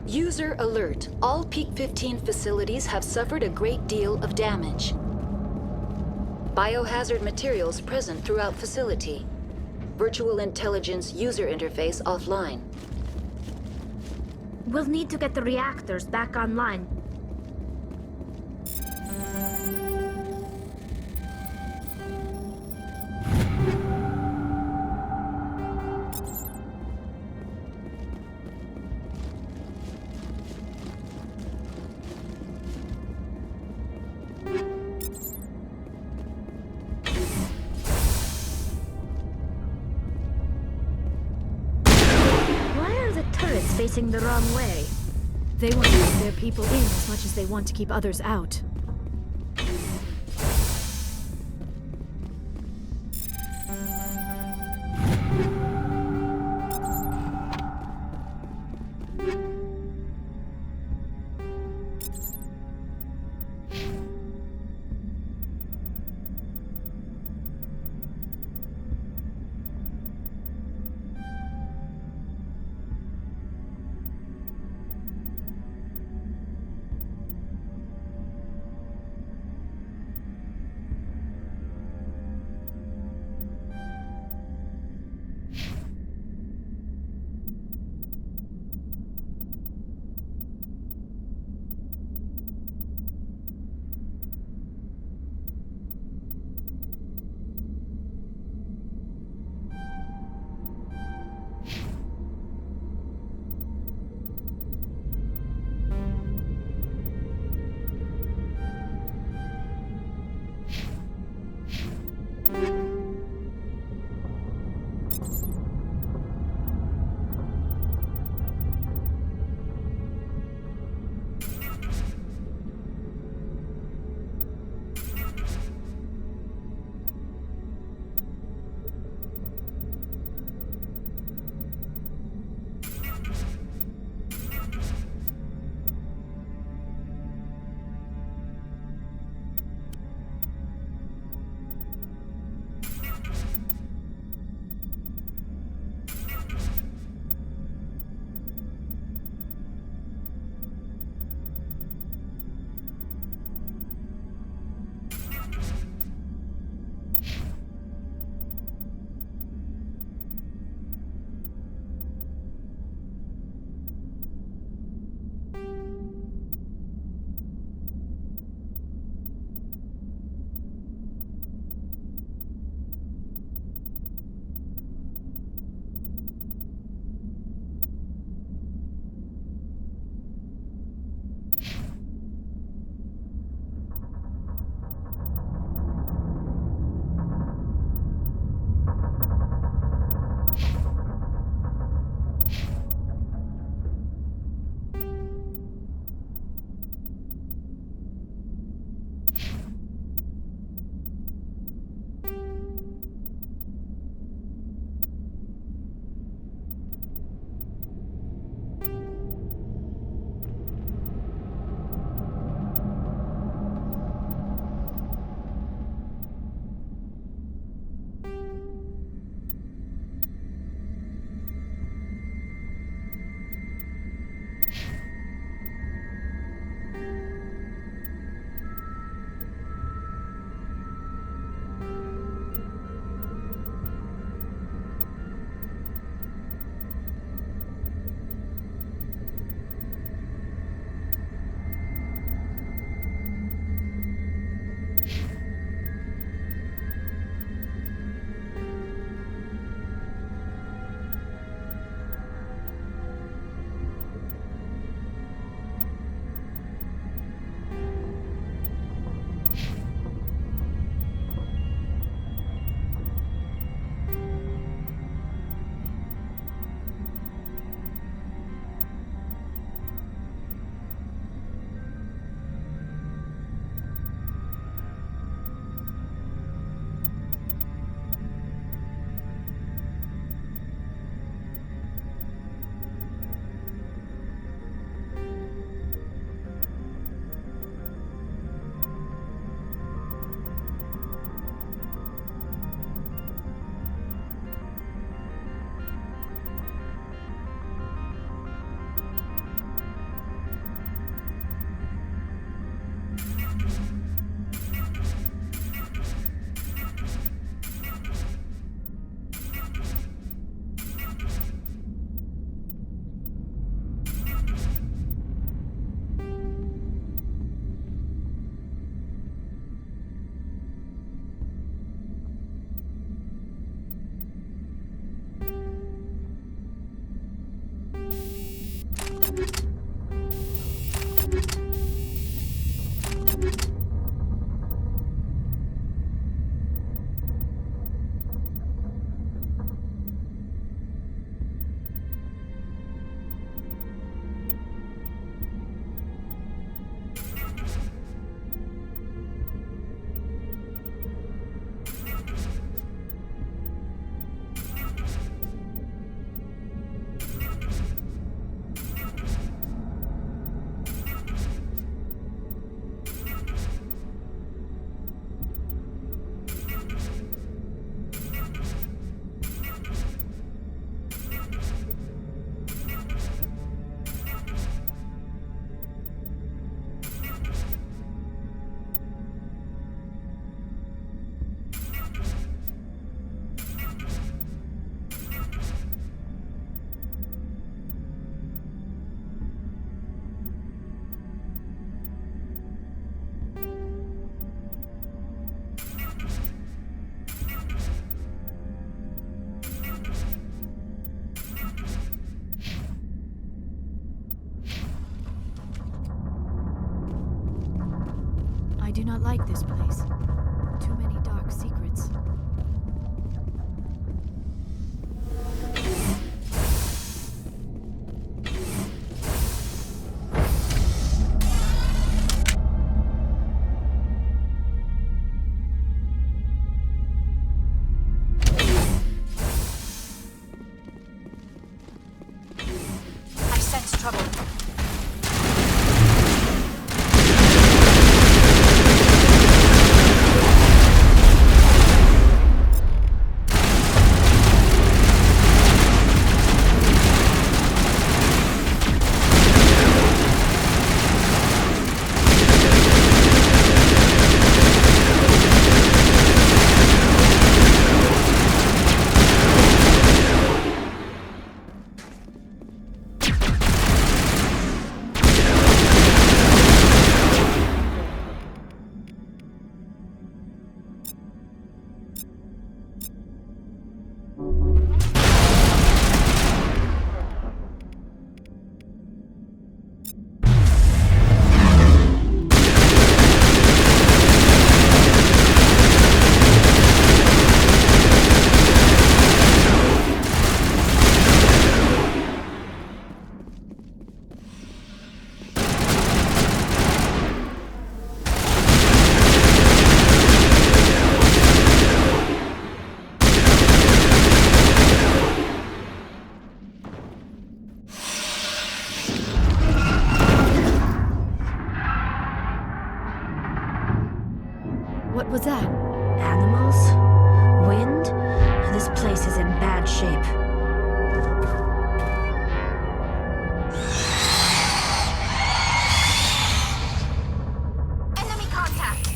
User alert. All Peak 15 facilities have suffered a great deal of damage. Biohazard materials present throughout facility. Virtual intelligence user interface offline. We'll need to get the reactors back online. Facing the wrong way. They want to keep their people in as much as they want to keep others out. do not like this place. Too many dark secrets. I sense trouble. What was that? Animals? Wind? This place is in bad shape. Enemy contact!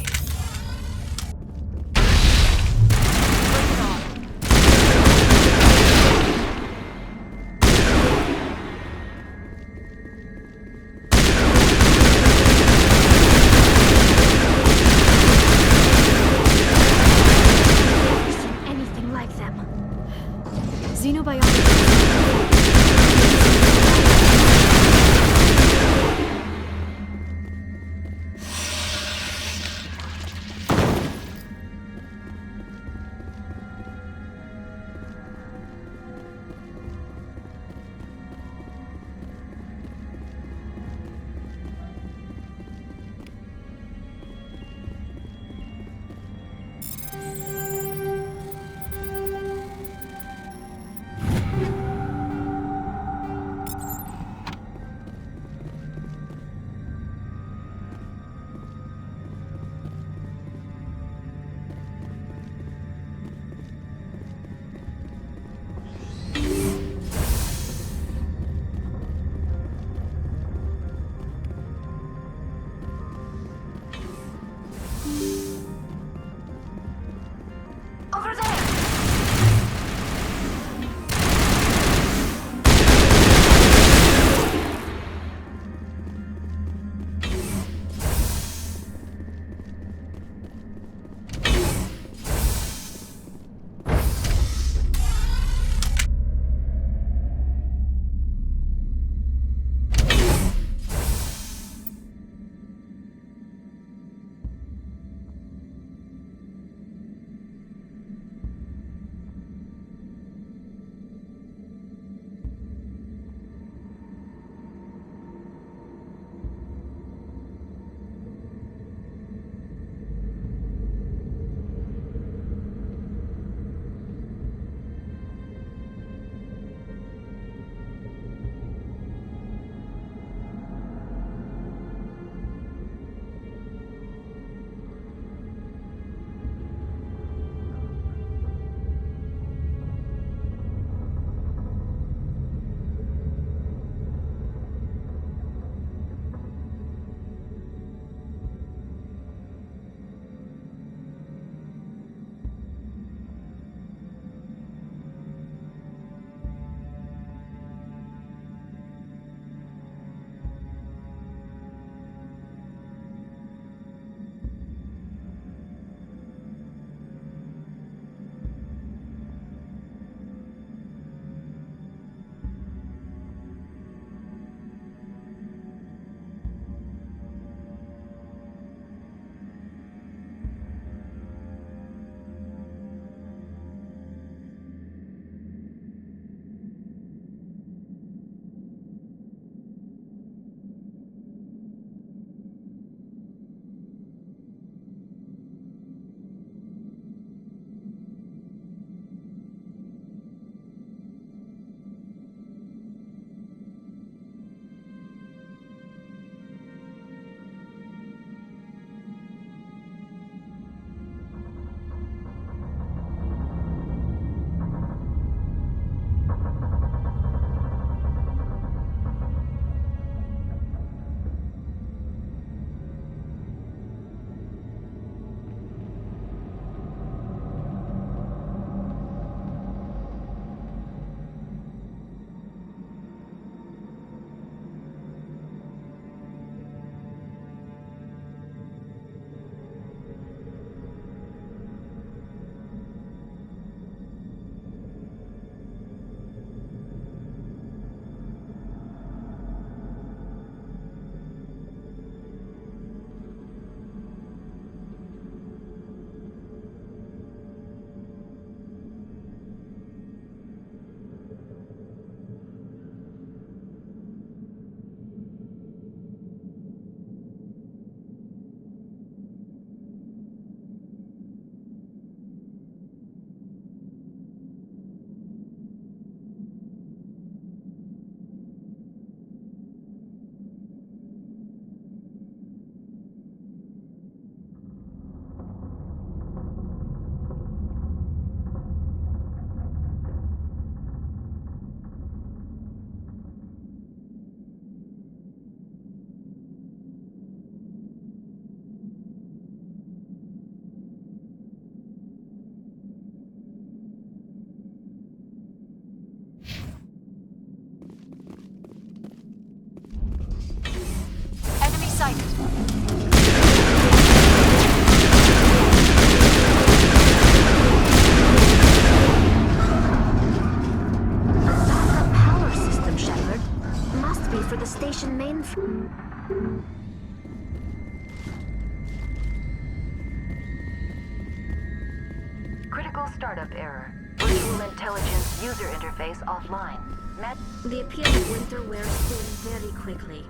Anything like them. Xenobiology. Backup power system, Shepard. Must be for the station mainframe. Critical startup error. Virtual intelligence user interface offline. The appeal of winter wears thin very quickly.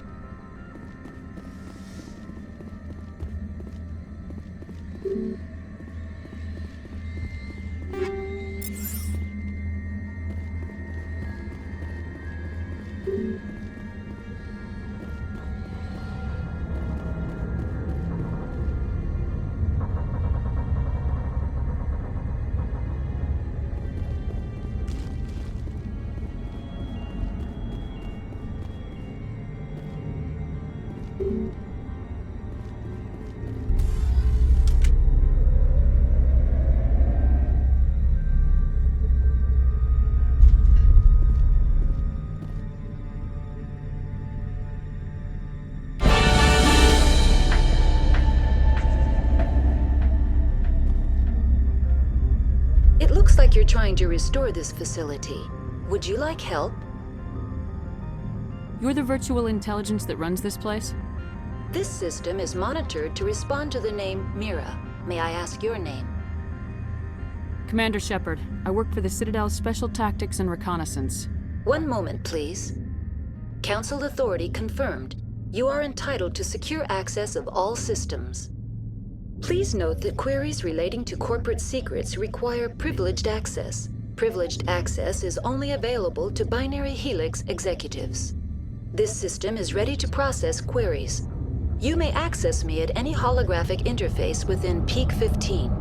It looks like you're trying to restore this facility. Would you like help? You're the virtual intelligence that runs this place? This system is monitored to respond to the name Mira. May I ask your name? Commander Shepard. I work for the Citadel's Special Tactics and Reconnaissance. One moment, please. Council authority confirmed. You are entitled to secure access of all systems. Please note that queries relating to corporate secrets require privileged access. Privileged access is only available to Binary Helix executives. This system is ready to process queries. You may access me at any holographic interface within Peak 15.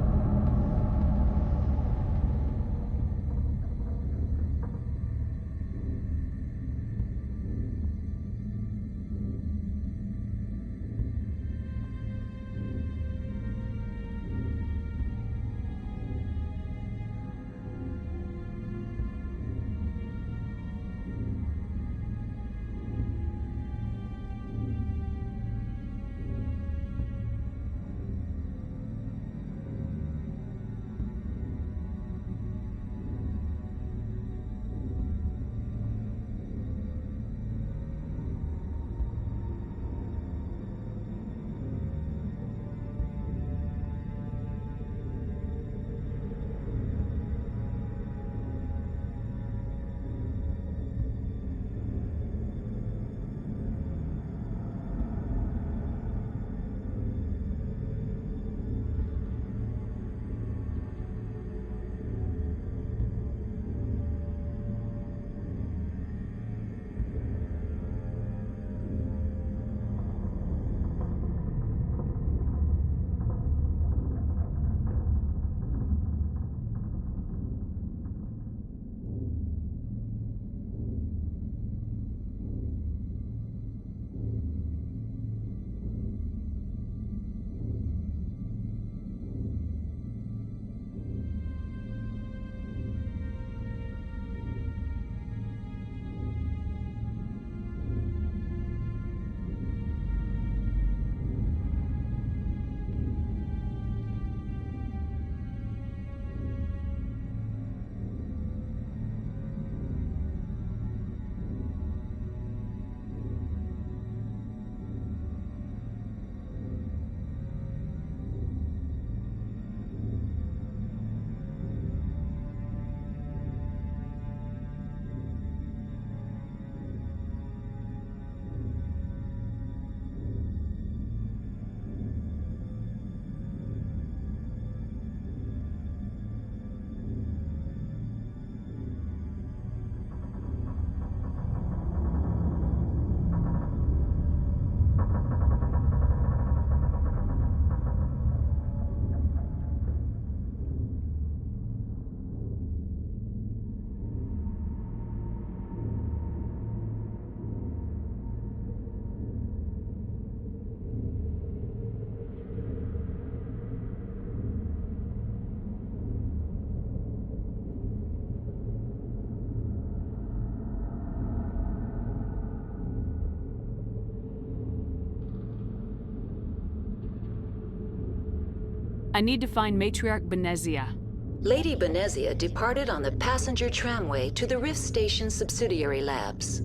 I need to find Matriarch Benezia. Lady Benezia departed on the passenger tramway to the Rift Station subsidiary labs.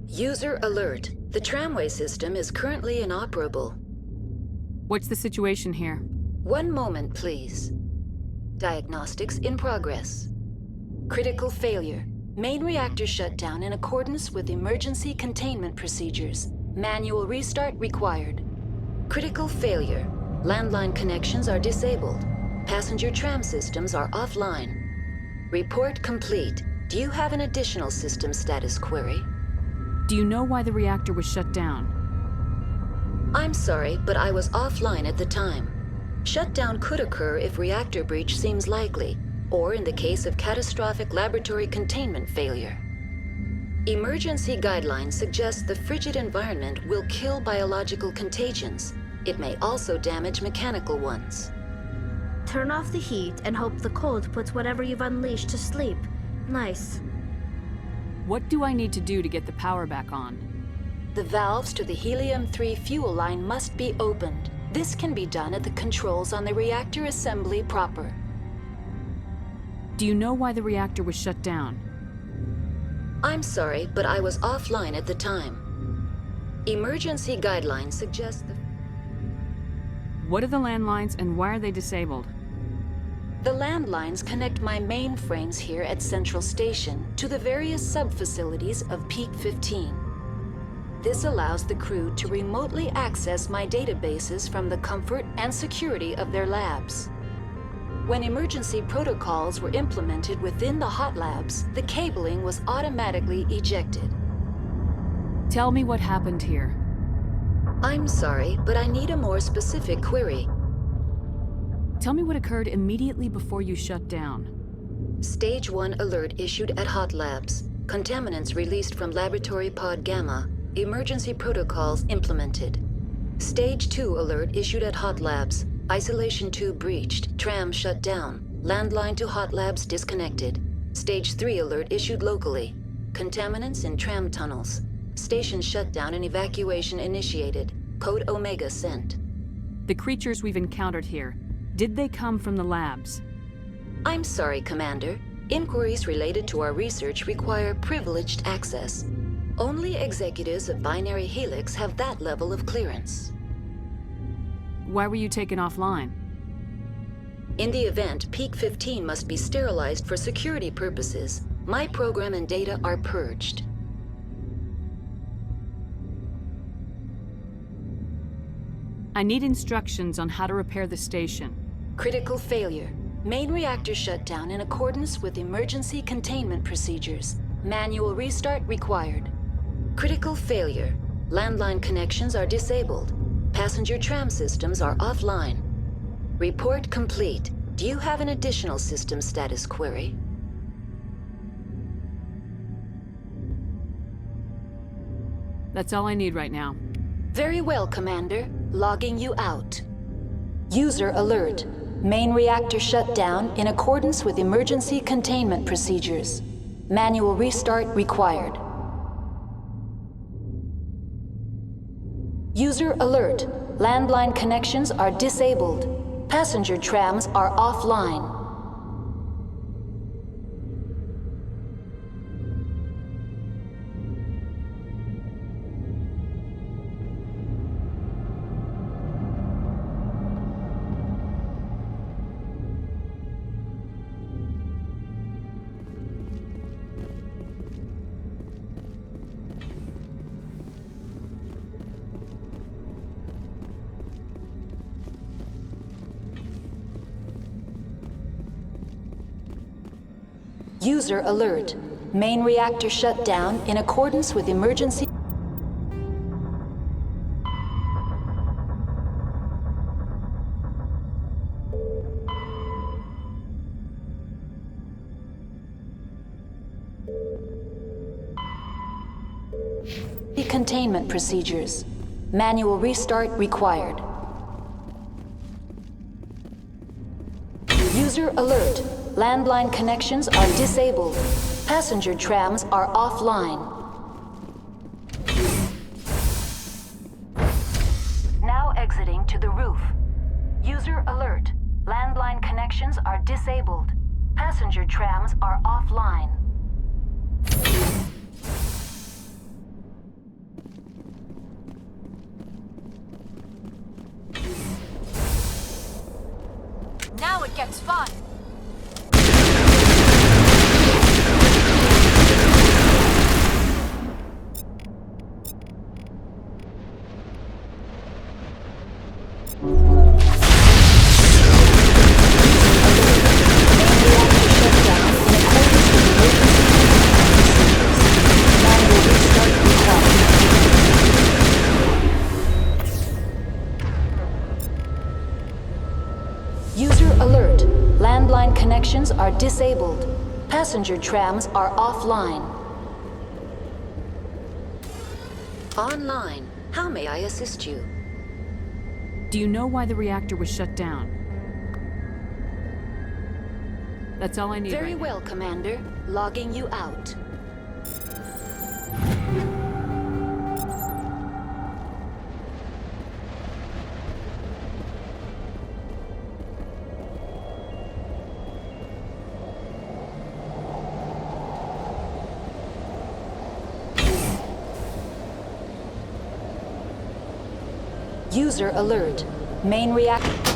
User alert. The tramway system is currently inoperable. What's the situation here? One moment, please. Diagnostics in progress. Critical failure. Main reactor shut down in accordance with emergency containment procedures. Manual restart required. Critical failure. Landline connections are disabled. Passenger tram systems are offline. Report complete. Do you have an additional system status query? Do you know why the reactor was shut down? I'm sorry, but I was offline at the time. Shutdown could occur if reactor breach seems likely, or in the case of catastrophic laboratory containment failure. Emergency guidelines suggest the frigid environment will kill biological contagions. It may also damage mechanical ones. Turn off the heat and hope the cold puts whatever you've unleashed to sleep. Nice. What do I need to do to get the power back on? The valves to the helium-3 fuel line must be opened. This can be done at the controls on the reactor assembly proper. Do you know why the reactor was shut down? I'm sorry, but I was offline at the time. Emergency guidelines suggest the... What are the landlines and why are they disabled? The landlines connect my mainframes here at Central Station to the various sub-facilities of Peak 15. This allows the crew to remotely access my databases from the comfort and security of their labs. When emergency protocols were implemented within the hot labs, the cabling was automatically ejected. Tell me what happened here. I'm sorry, but I need a more specific query. Tell me what occurred immediately before you shut down. Stage 1 alert issued at hot labs. Contaminants released from laboratory pod Gamma. Emergency protocols implemented. Stage 2 alert issued at hot labs. Isolation tube breached. Tram shut down. Landline to hot labs disconnected. Stage 3 alert issued locally. Contaminants in tram tunnels. Station shutdown and evacuation initiated. Code Omega sent. The creatures we've encountered here, did they come from the labs? I'm sorry, Commander. Inquiries related to our research require privileged access. Only executives of Binary Helix have that level of clearance. Why were you taken offline? In the event, Peak 15 must be sterilized for security purposes. My program and data are purged. I need instructions on how to repair the station. Critical failure. Main reactor shut down in accordance with emergency containment procedures. Manual restart required. Critical failure. Landline connections are disabled. Passenger tram systems are offline. Report complete. Do you have an additional system status query? That's all I need right now. Very well, Commander. Logging you out. User alert. Main reactor shut down in accordance with emergency containment procedures. Manual restart required. User alert. Landline connections are disabled. Passenger trams are offline. User alert. Main reactor shut down in accordance with emergency... Containment procedures. Manual restart required. User alert. Landline connections are disabled. Passenger trams are offline. Now exiting to the roof. User alert. trams are offline. Now it gets fun. User alert. Landline connections are disabled. Passenger trams are offline. Online. How may I assist you? Do you know why the reactor was shut down? That's all I need. Very right now. well, Commander. Logging you out. User alert. Main reactor.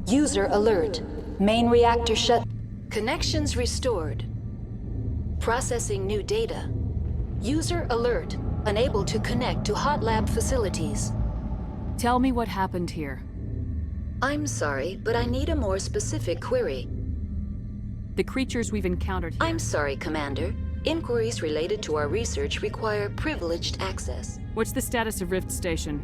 User alert. Main reactor shut. Connections restored. Processing new data. User alert. Unable to connect to hot lab facilities. Tell me what happened here. I'm sorry, but I need a more specific query. The creatures we've encountered here. I'm sorry, Commander. Inquiries related to our research require privileged access. What's the status of Rift Station?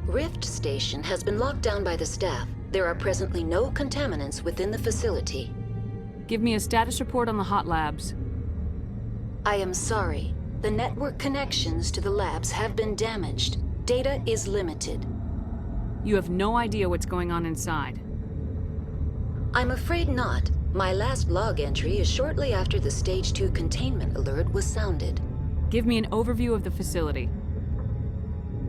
Rift Station has been locked down by the staff. There are presently no contaminants within the facility. Give me a status report on the hot labs. I am sorry. The network connections to the labs have been damaged. Data is limited. You have no idea what's going on inside. I'm afraid not. My last log entry is shortly after the Stage 2 containment alert was sounded. Give me an overview of the facility.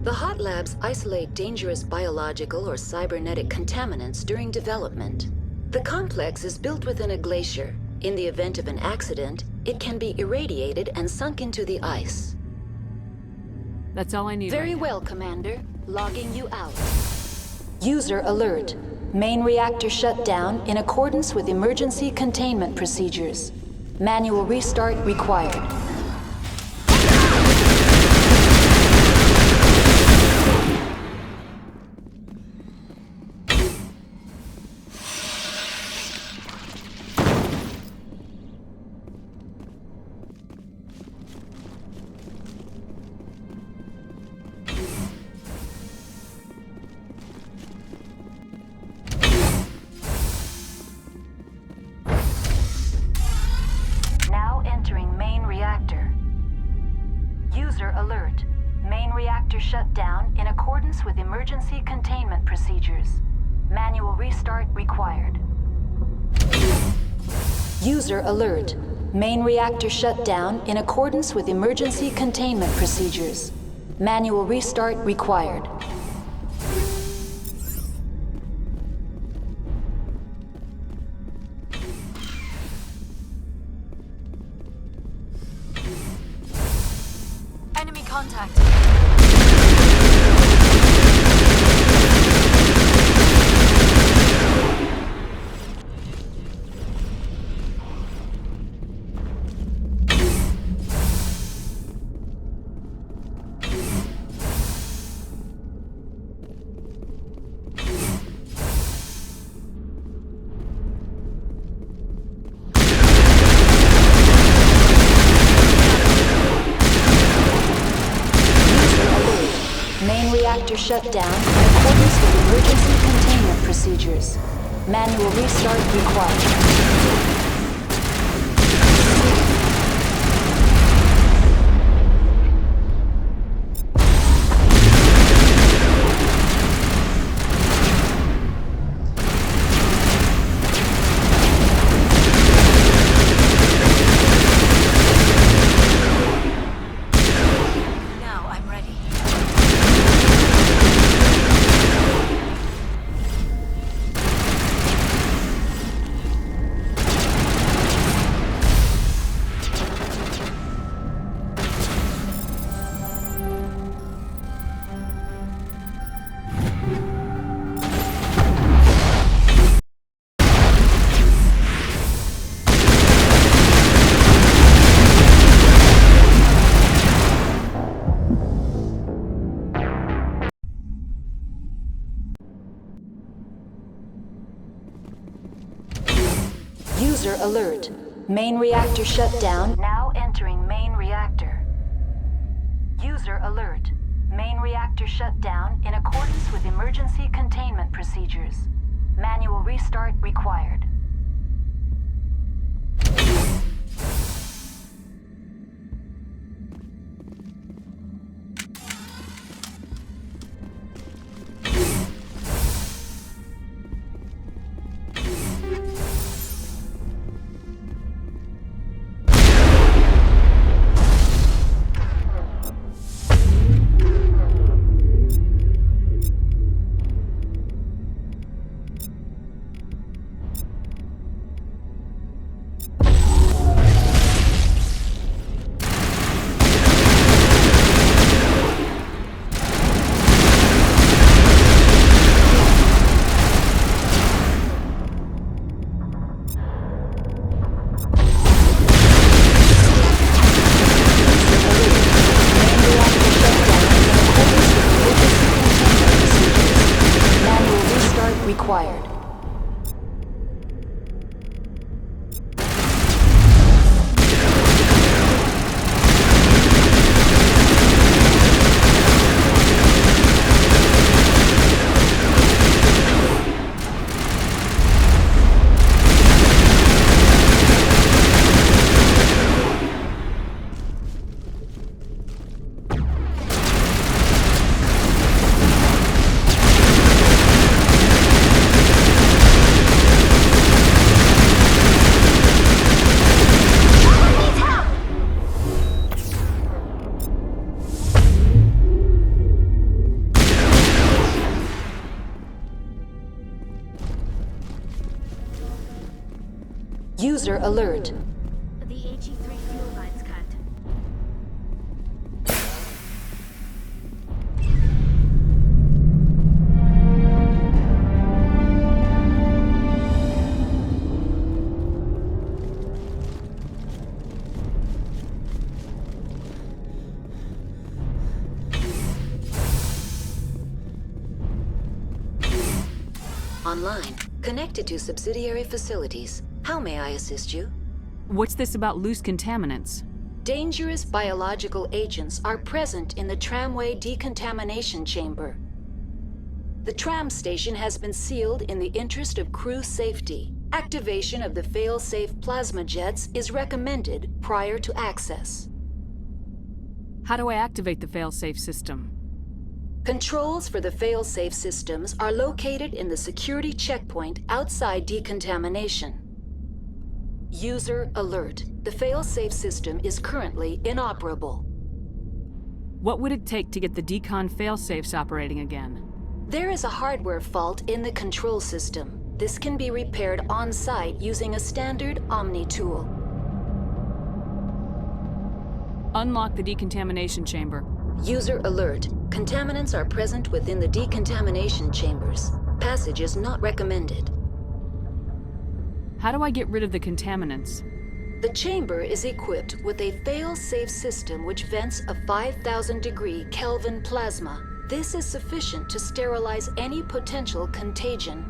The hot labs isolate dangerous biological or cybernetic contaminants during development. The complex is built within a glacier. In the event of an accident, it can be irradiated and sunk into the ice. That's all I need. Very well, Commander. Logging you out. User alert. Main reactor shut down in accordance with emergency containment procedures. Manual restart required. Now entering main reactor. User alert. Main reactor shut down in accordance with emergency containment procedures. Manual restart required. User alert. Main reactor shut down in accordance with emergency containment procedures. Manual restart required. Enemy contact. reactor shut down in accordance with emergency containment procedures. Manual restart required. User alert. Main reactor shut down. Now entering main reactor. User alert. Main reactor shut down in accordance with emergency containment procedures. Manual restart required. Required. User alert. The AG3 fuel line's cut. Online. Connected to subsidiary facilities. How may I assist you? What's this about loose contaminants? Dangerous biological agents are present in the tramway decontamination chamber. The tram station has been sealed in the interest of crew safety. Activation of the fail-safe plasma jets is recommended prior to access. How do I activate the fail-safe system? Controls for the fail-safe systems are located in the security checkpoint outside decontamination. User alert. The fail-safe system is currently inoperable. What would it take to get the decon fail-safes operating again? There is a hardware fault in the control system. This can be repaired on-site using a standard Omni tool. Unlock the decontamination chamber. User alert. Contaminants are present within the decontamination chambers. Passage is not recommended. How do I get rid of the contaminants? The chamber is equipped with a fail-safe system which vents a 5,000-degree Kelvin plasma. This is sufficient to sterilize any potential contagion.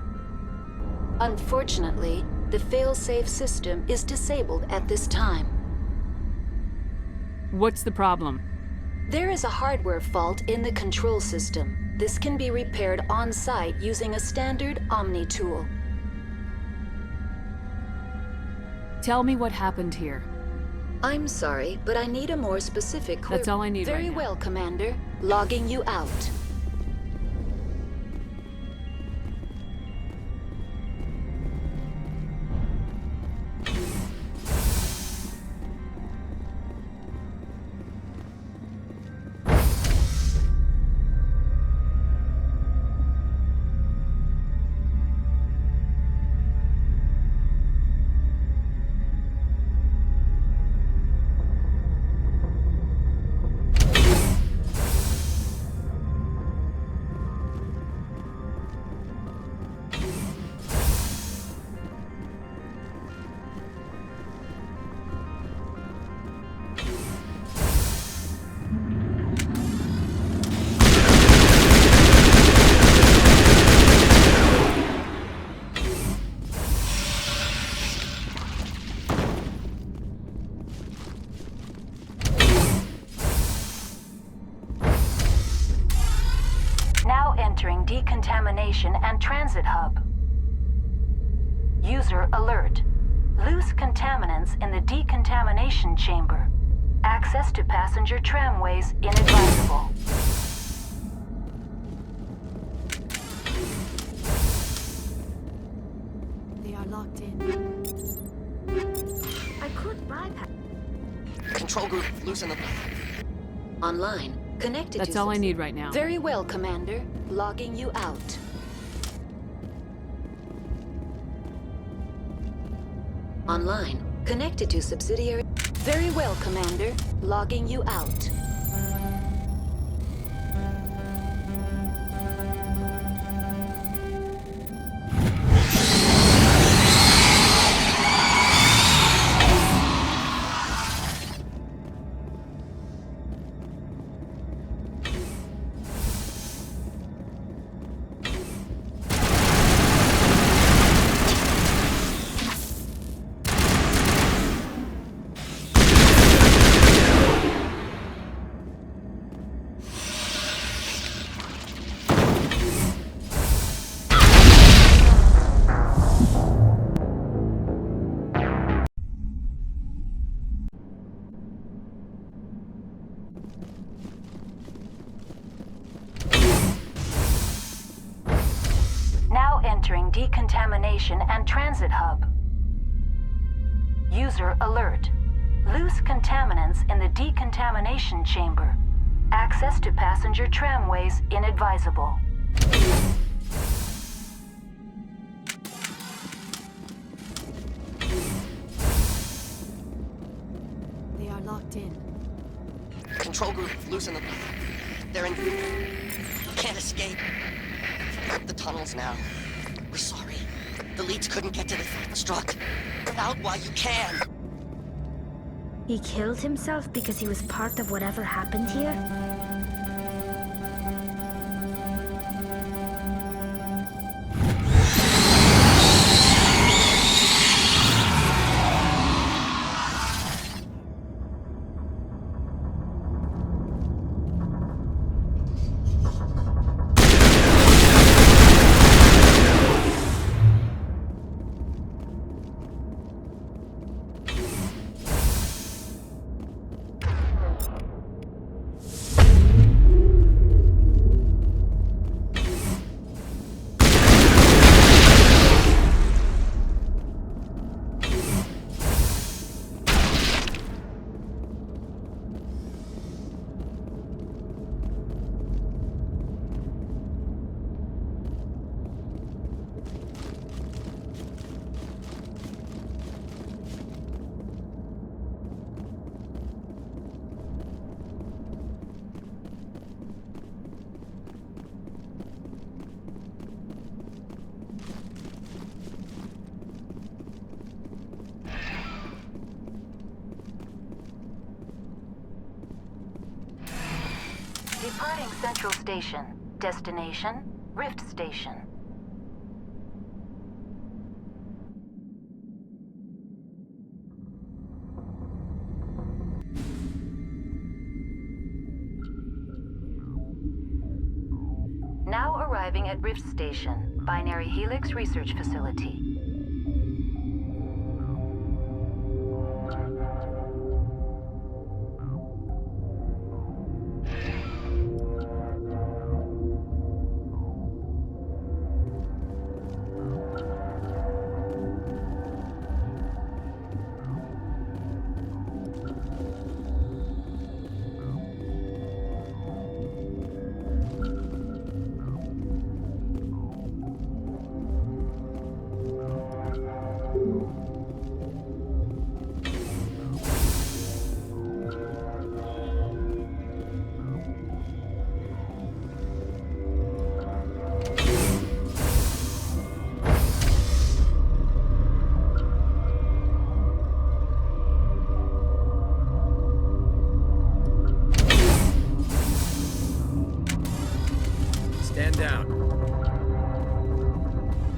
Unfortunately, the fail-safe system is disabled at this time. What's the problem? There is a hardware fault in the control system. This can be repaired on-site using a standard Omni tool. Tell me what happened here. I'm sorry, but I need a more specific That's all I need right now. Very well, Commander. Logging you out. Now entering decontamination and transit hub. User alert. Loose contaminants in the decontamination chamber. Access to passenger tramways inadvisable. They are locked in. I could bypass. Control group, loosen the... Online. Connected That's to all I need right now. Very well, Commander. Logging you out. Online. Connected to subsidiary. Very well, Commander. Logging you out. Now entering decontamination and transit hub. User alert. Loose contaminants in the decontamination chamber. Access to passenger tramways inadvisable. They are locked in. Control group, loosen the... They're in... Can't escape. The tunnels now. We're sorry. The leads couldn't get to the struck. Get out while you can. He killed himself because he was part of whatever happened here? Departing Central Station. Destination, Rift Station. arriving at Rift Station, Binary Helix Research Facility. Stand down.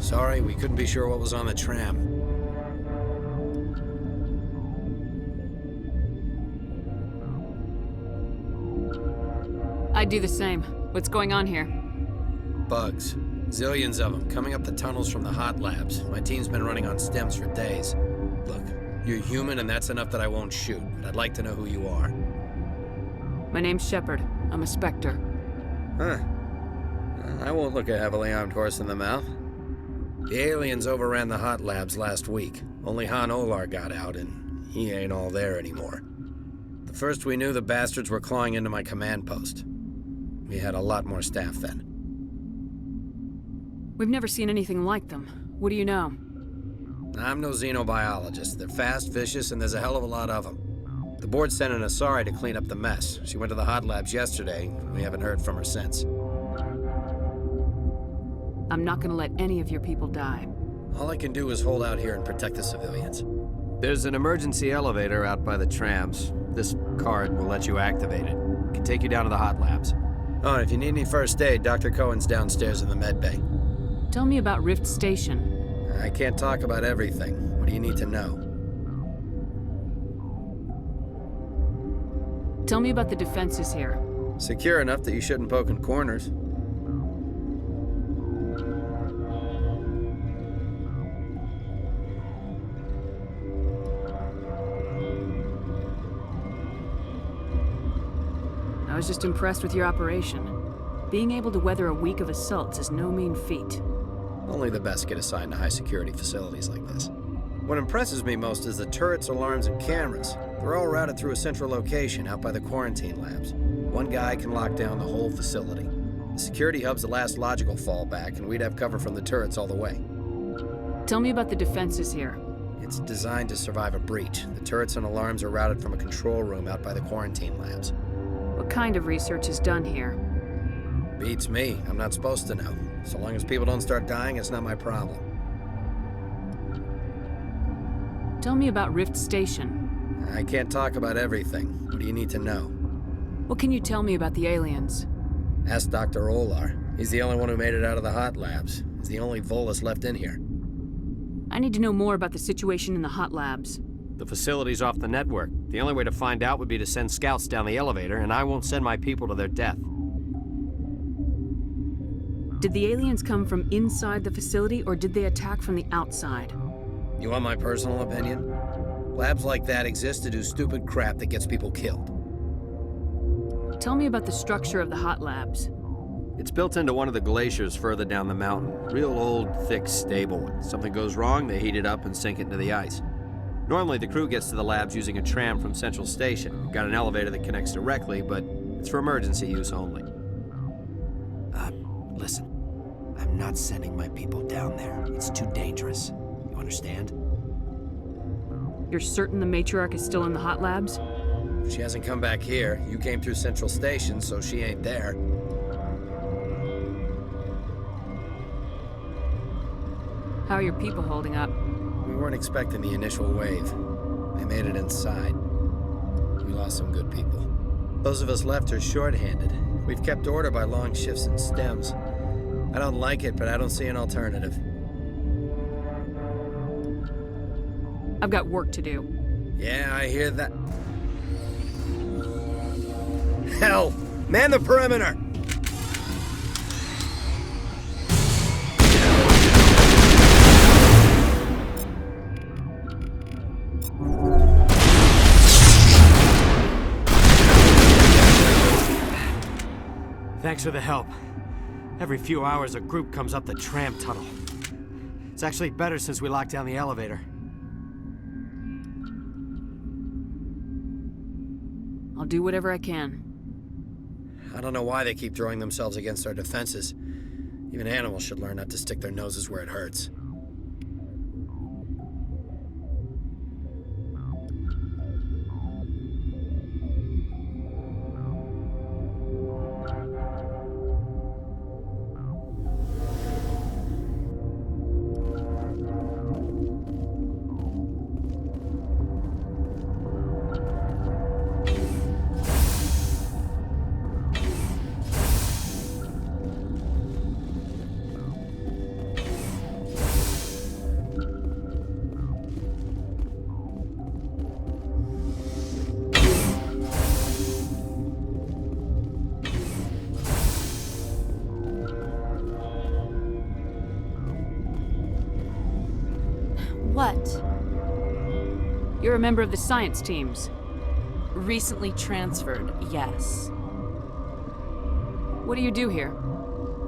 Sorry, we couldn't be sure what was on the tram. I'd do the same. What's going on here? Bugs. Zillions of them, coming up the tunnels from the hot labs. My team's been running on stems for days. Look, you're human and that's enough that I won't shoot, but I'd like to know who you are. My name's Shepard. I'm a Spectre. Huh. I won't look a heavily armed horse in the mouth. The aliens overran the hot labs last week. Only Han Olar got out, and he ain't all there anymore. The first we knew, the bastards were clawing into my command post. We had a lot more staff then. We've never seen anything like them. What do you know? I'm no xenobiologist. They're fast, vicious, and there's a hell of a lot of them. The board sent an Asari to clean up the mess. She went to the hot labs yesterday. We haven't heard from her since. I'm not gonna let any of your people die. All I can do is hold out here and protect the civilians. There's an emergency elevator out by the trams. This card will let you activate it. It can take you down to the hot labs. Oh, and if you need any first aid, Dr. Cohen's downstairs in the med bay. Tell me about Rift Station. I can't talk about everything. What do you need to know? Tell me about the defenses here. Secure enough that you shouldn't poke in corners. I was just impressed with your operation. Being able to weather a week of assaults is no mean feat. Only the best get assigned to high-security facilities like this. What impresses me most is the turrets, alarms, and cameras. They're all routed through a central location out by the quarantine labs. One guy can lock down the whole facility. The security hub's the last logical fallback, and we'd have cover from the turrets all the way. Tell me about the defenses here. It's designed to survive a breach. The turrets and alarms are routed from a control room out by the quarantine labs. What kind of research is done here? Beats me. I'm not supposed to know. So long as people don't start dying, it's not my problem. Tell me about Rift Station. I can't talk about everything. What do you need to know? What can you tell me about the aliens? Ask Dr. Olar. He's the only one who made it out of the hot labs. He's the only Volus left in here. I need to know more about the situation in the hot labs. The facility's off the network. The only way to find out would be to send scouts down the elevator, and I won't send my people to their death. Did the aliens come from inside the facility, or did they attack from the outside? You want my personal opinion? Labs like that exist to do stupid crap that gets people killed. Tell me about the structure of the hot labs. It's built into one of the glaciers further down the mountain. Real old, thick, stable. When something goes wrong, they heat it up and sink it into the ice. Normally, the crew gets to the labs using a tram from Central Station. We've got an elevator that connects directly, but it's for emergency use only. Listen. I'm not sending my people down there. It's too dangerous. You understand? You're certain the matriarch is still in the hot labs? She hasn't come back here. You came through Central Station, so she ain't there. How are your people holding up? We weren't expecting the initial wave. They made it inside. We lost some good people. Those of us left are short-handed. We've kept order by long shifts and stems. I don't like it, but I don't see an alternative. I've got work to do. Yeah, I hear that. Hell! Man the perimeter! Thanks for the help. Every few hours, a group comes up the tram tunnel. It's actually better since we locked down the elevator. I'll do whatever I can. I don't know why they keep throwing themselves against our defenses. Even animals should learn not to stick their noses where it hurts. What? You're a member of the science teams. Recently transferred, yes. What do you do here?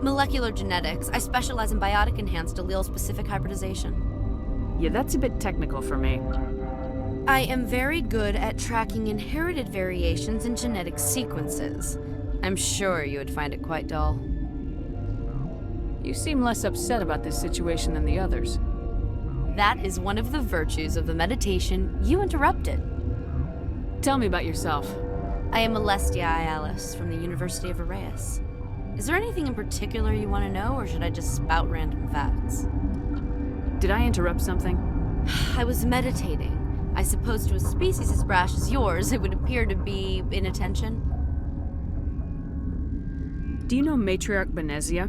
Molecular genetics. I specialize in biotic-enhanced allele-specific hybridization. Yeah, that's a bit technical for me. I am very good at tracking inherited variations in genetic sequences. I'm sure you would find it quite dull. You seem less upset about this situation than the others. That is one of the virtues of the meditation you interrupted. Tell me about yourself. I am Alestia Ialis from the University of Arraeus. Is there anything in particular you want to know, or should I just spout random facts? Did I interrupt something? I was meditating. I suppose to a species as brash as yours, it would appear to be inattention. Do you know Matriarch Benezia?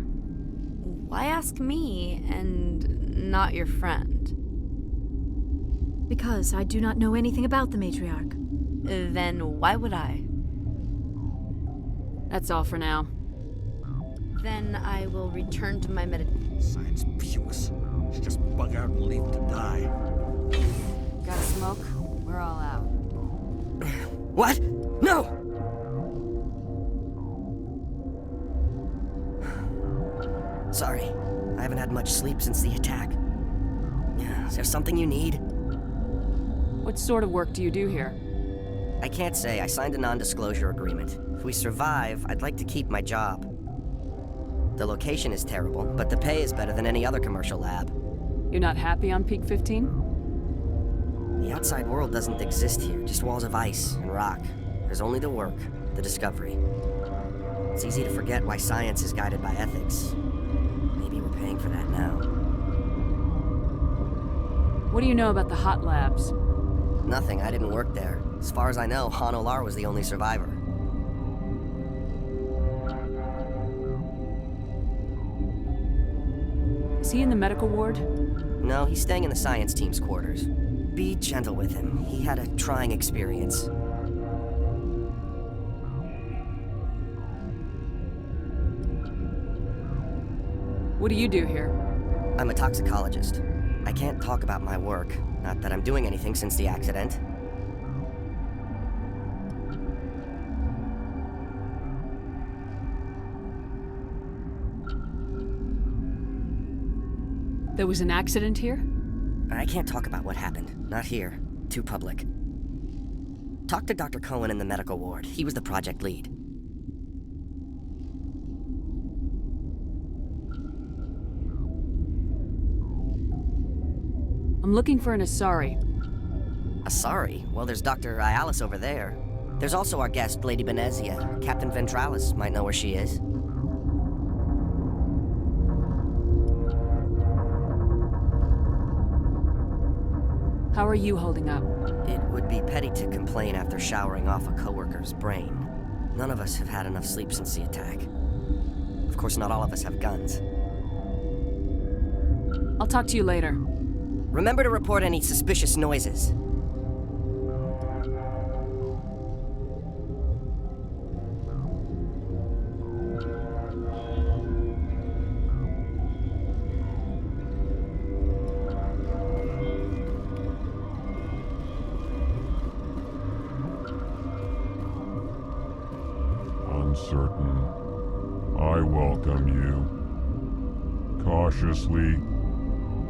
Why ask me, and not your friend? Because I do not know anything about the Matriarch. Then why would I? That's all for now. Then I will return to my meditation. Science puce. Just bug out and leave to die. Got a smoke? We're all out. What? No! Sorry. I haven't had much sleep since the attack. Is there something you need? What sort of work do you do here? I can't say. I signed a non-disclosure agreement. If we survive, I'd like to keep my job. The location is terrible, but the pay is better than any other commercial lab. You're not happy on Peak 15? The outside world doesn't exist here, just walls of ice and rock. There's only the work, the discovery. It's easy to forget why science is guided by ethics. Maybe we're paying for that now. What do you know about the hot labs? Nothing. I didn't work there. As far as I know, Han Olar was the only survivor. Is he in the medical ward? No, he's staying in the science team's quarters. Be gentle with him. He had a trying experience. What do you do here? I'm a toxicologist. I can't talk about my work. Not that I'm doing anything since the accident. There was an accident here? I can't talk about what happened. Not here. Too public. Talk to Dr. Cohen in the medical ward. He was the project lead. I'm looking for an Asari. Asari? Well, there's Dr. Ialis over there. There's also our guest, Lady Benezia. Captain Ventralis might know where she is. How are you holding up? It would be petty to complain after showering off a coworker's brain. None of us have had enough sleep since the attack. Of course, not all of us have guns. I'll talk to you later. Remember to report any suspicious noises. Uncertain. I welcome you. Cautiously,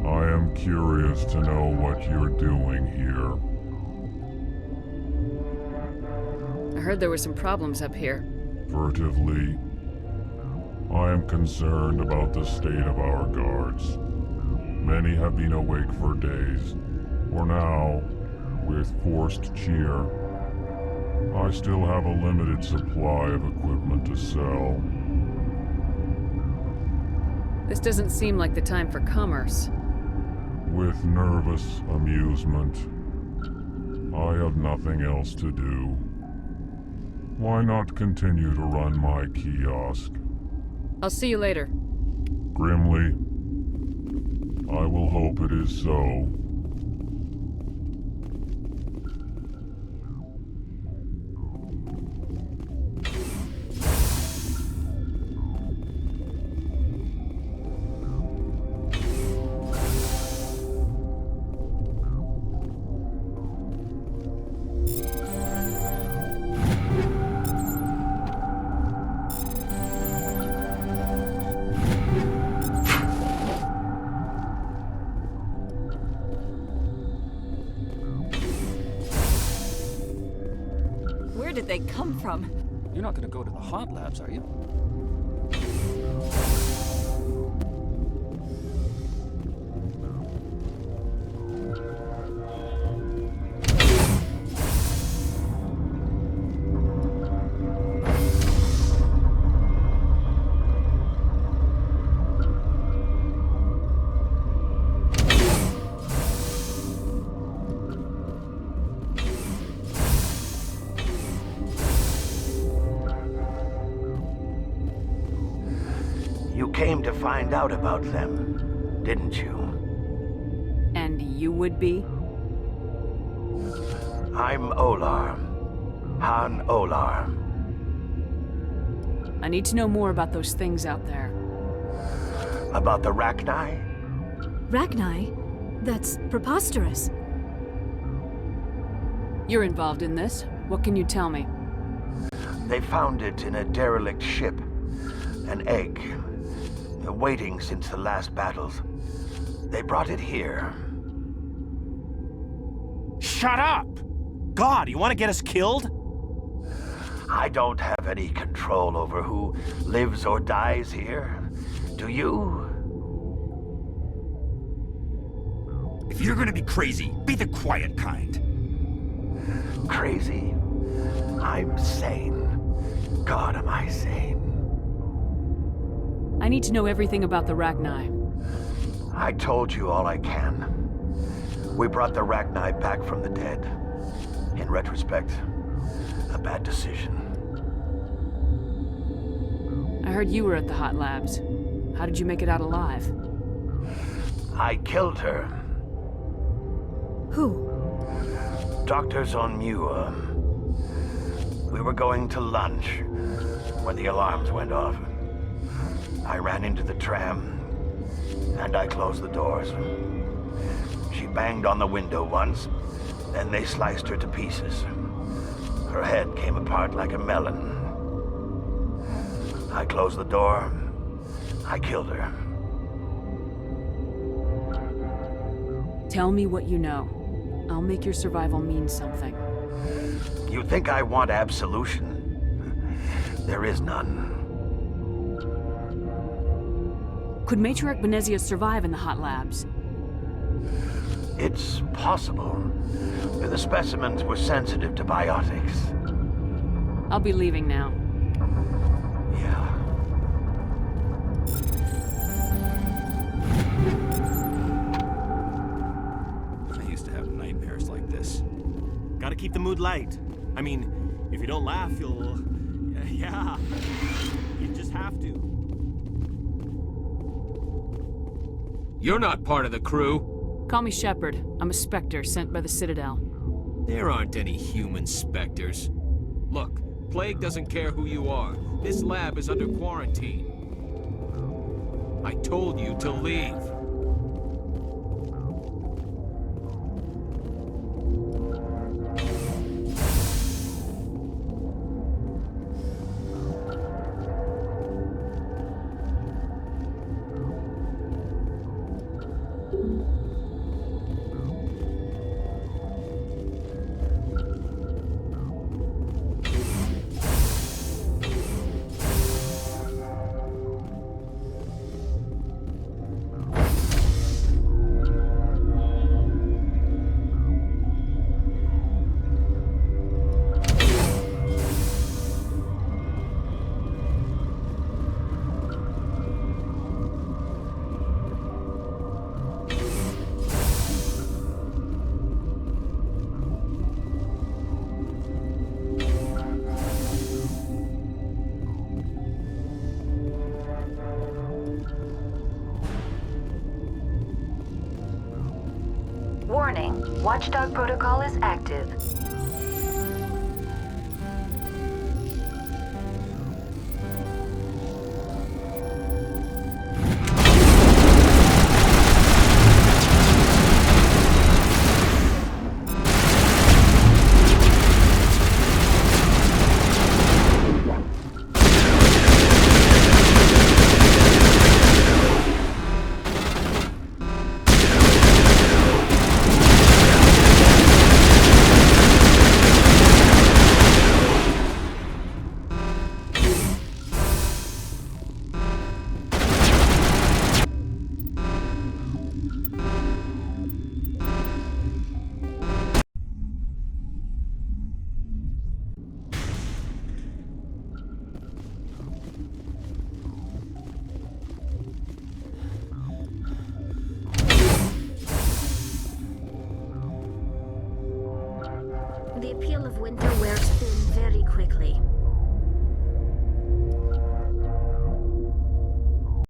I am curious to know what you're doing here. I heard there were some problems up here. Furtively, I am concerned about the state of our guards. Many have been awake for days. For now, with forced cheer, I still have a limited supply of equipment to sell. This doesn't seem like the time for commerce. With nervous amusement, I have nothing else to do. Why not continue to run my kiosk? I'll see you later. Grimly, I will hope it is so. Where did they come from? You're not gonna go to the hot labs, are you? You came to find out about them, didn't you? And you would be? I'm Olar. Han Olar. I need to know more about those things out there. About the Rachni? Rachni? That's preposterous. You're involved in this. What can you tell me? They found it in a derelict ship. An egg. Waiting since the last battles. They brought it here. Shut up! God, you want to get us killed? I don't have any control over who lives or dies here. Do you? If you're gonna be crazy, be the quiet kind. Crazy? I'm sane. God, am I sane? I need to know everything about the Rachni. I told you all I can. We brought the Rachni back from the dead. In retrospect, a bad decision. I heard you were at the hot labs. How did you make it out alive? I killed her. Who? Doctors on Muir. We were going to lunch when the alarms went off. I ran into the tram, and I closed the doors. She banged on the window once, then they sliced her to pieces. Her head came apart like a melon. I closed the door. I killed her. Tell me what you know. I'll make your survival mean something. You think I want absolution? There is none. Could Matriarch Benezia survive in the hot labs? It's possible. The specimens were sensitive to biotics. I'll be leaving now. Yeah. I used to have nightmares like this. Gotta keep the mood light. I mean, if you don't laugh, you'll... Yeah. You just have to. You're not part of the crew. Call me Shepard. I'm a Spectre sent by the Citadel. There aren't any human specters. Look, Plague doesn't care who you are. This lab is under quarantine. I told you to leave. Warning, Watchdog protocol is active. The appeal of winter wears thin very quickly.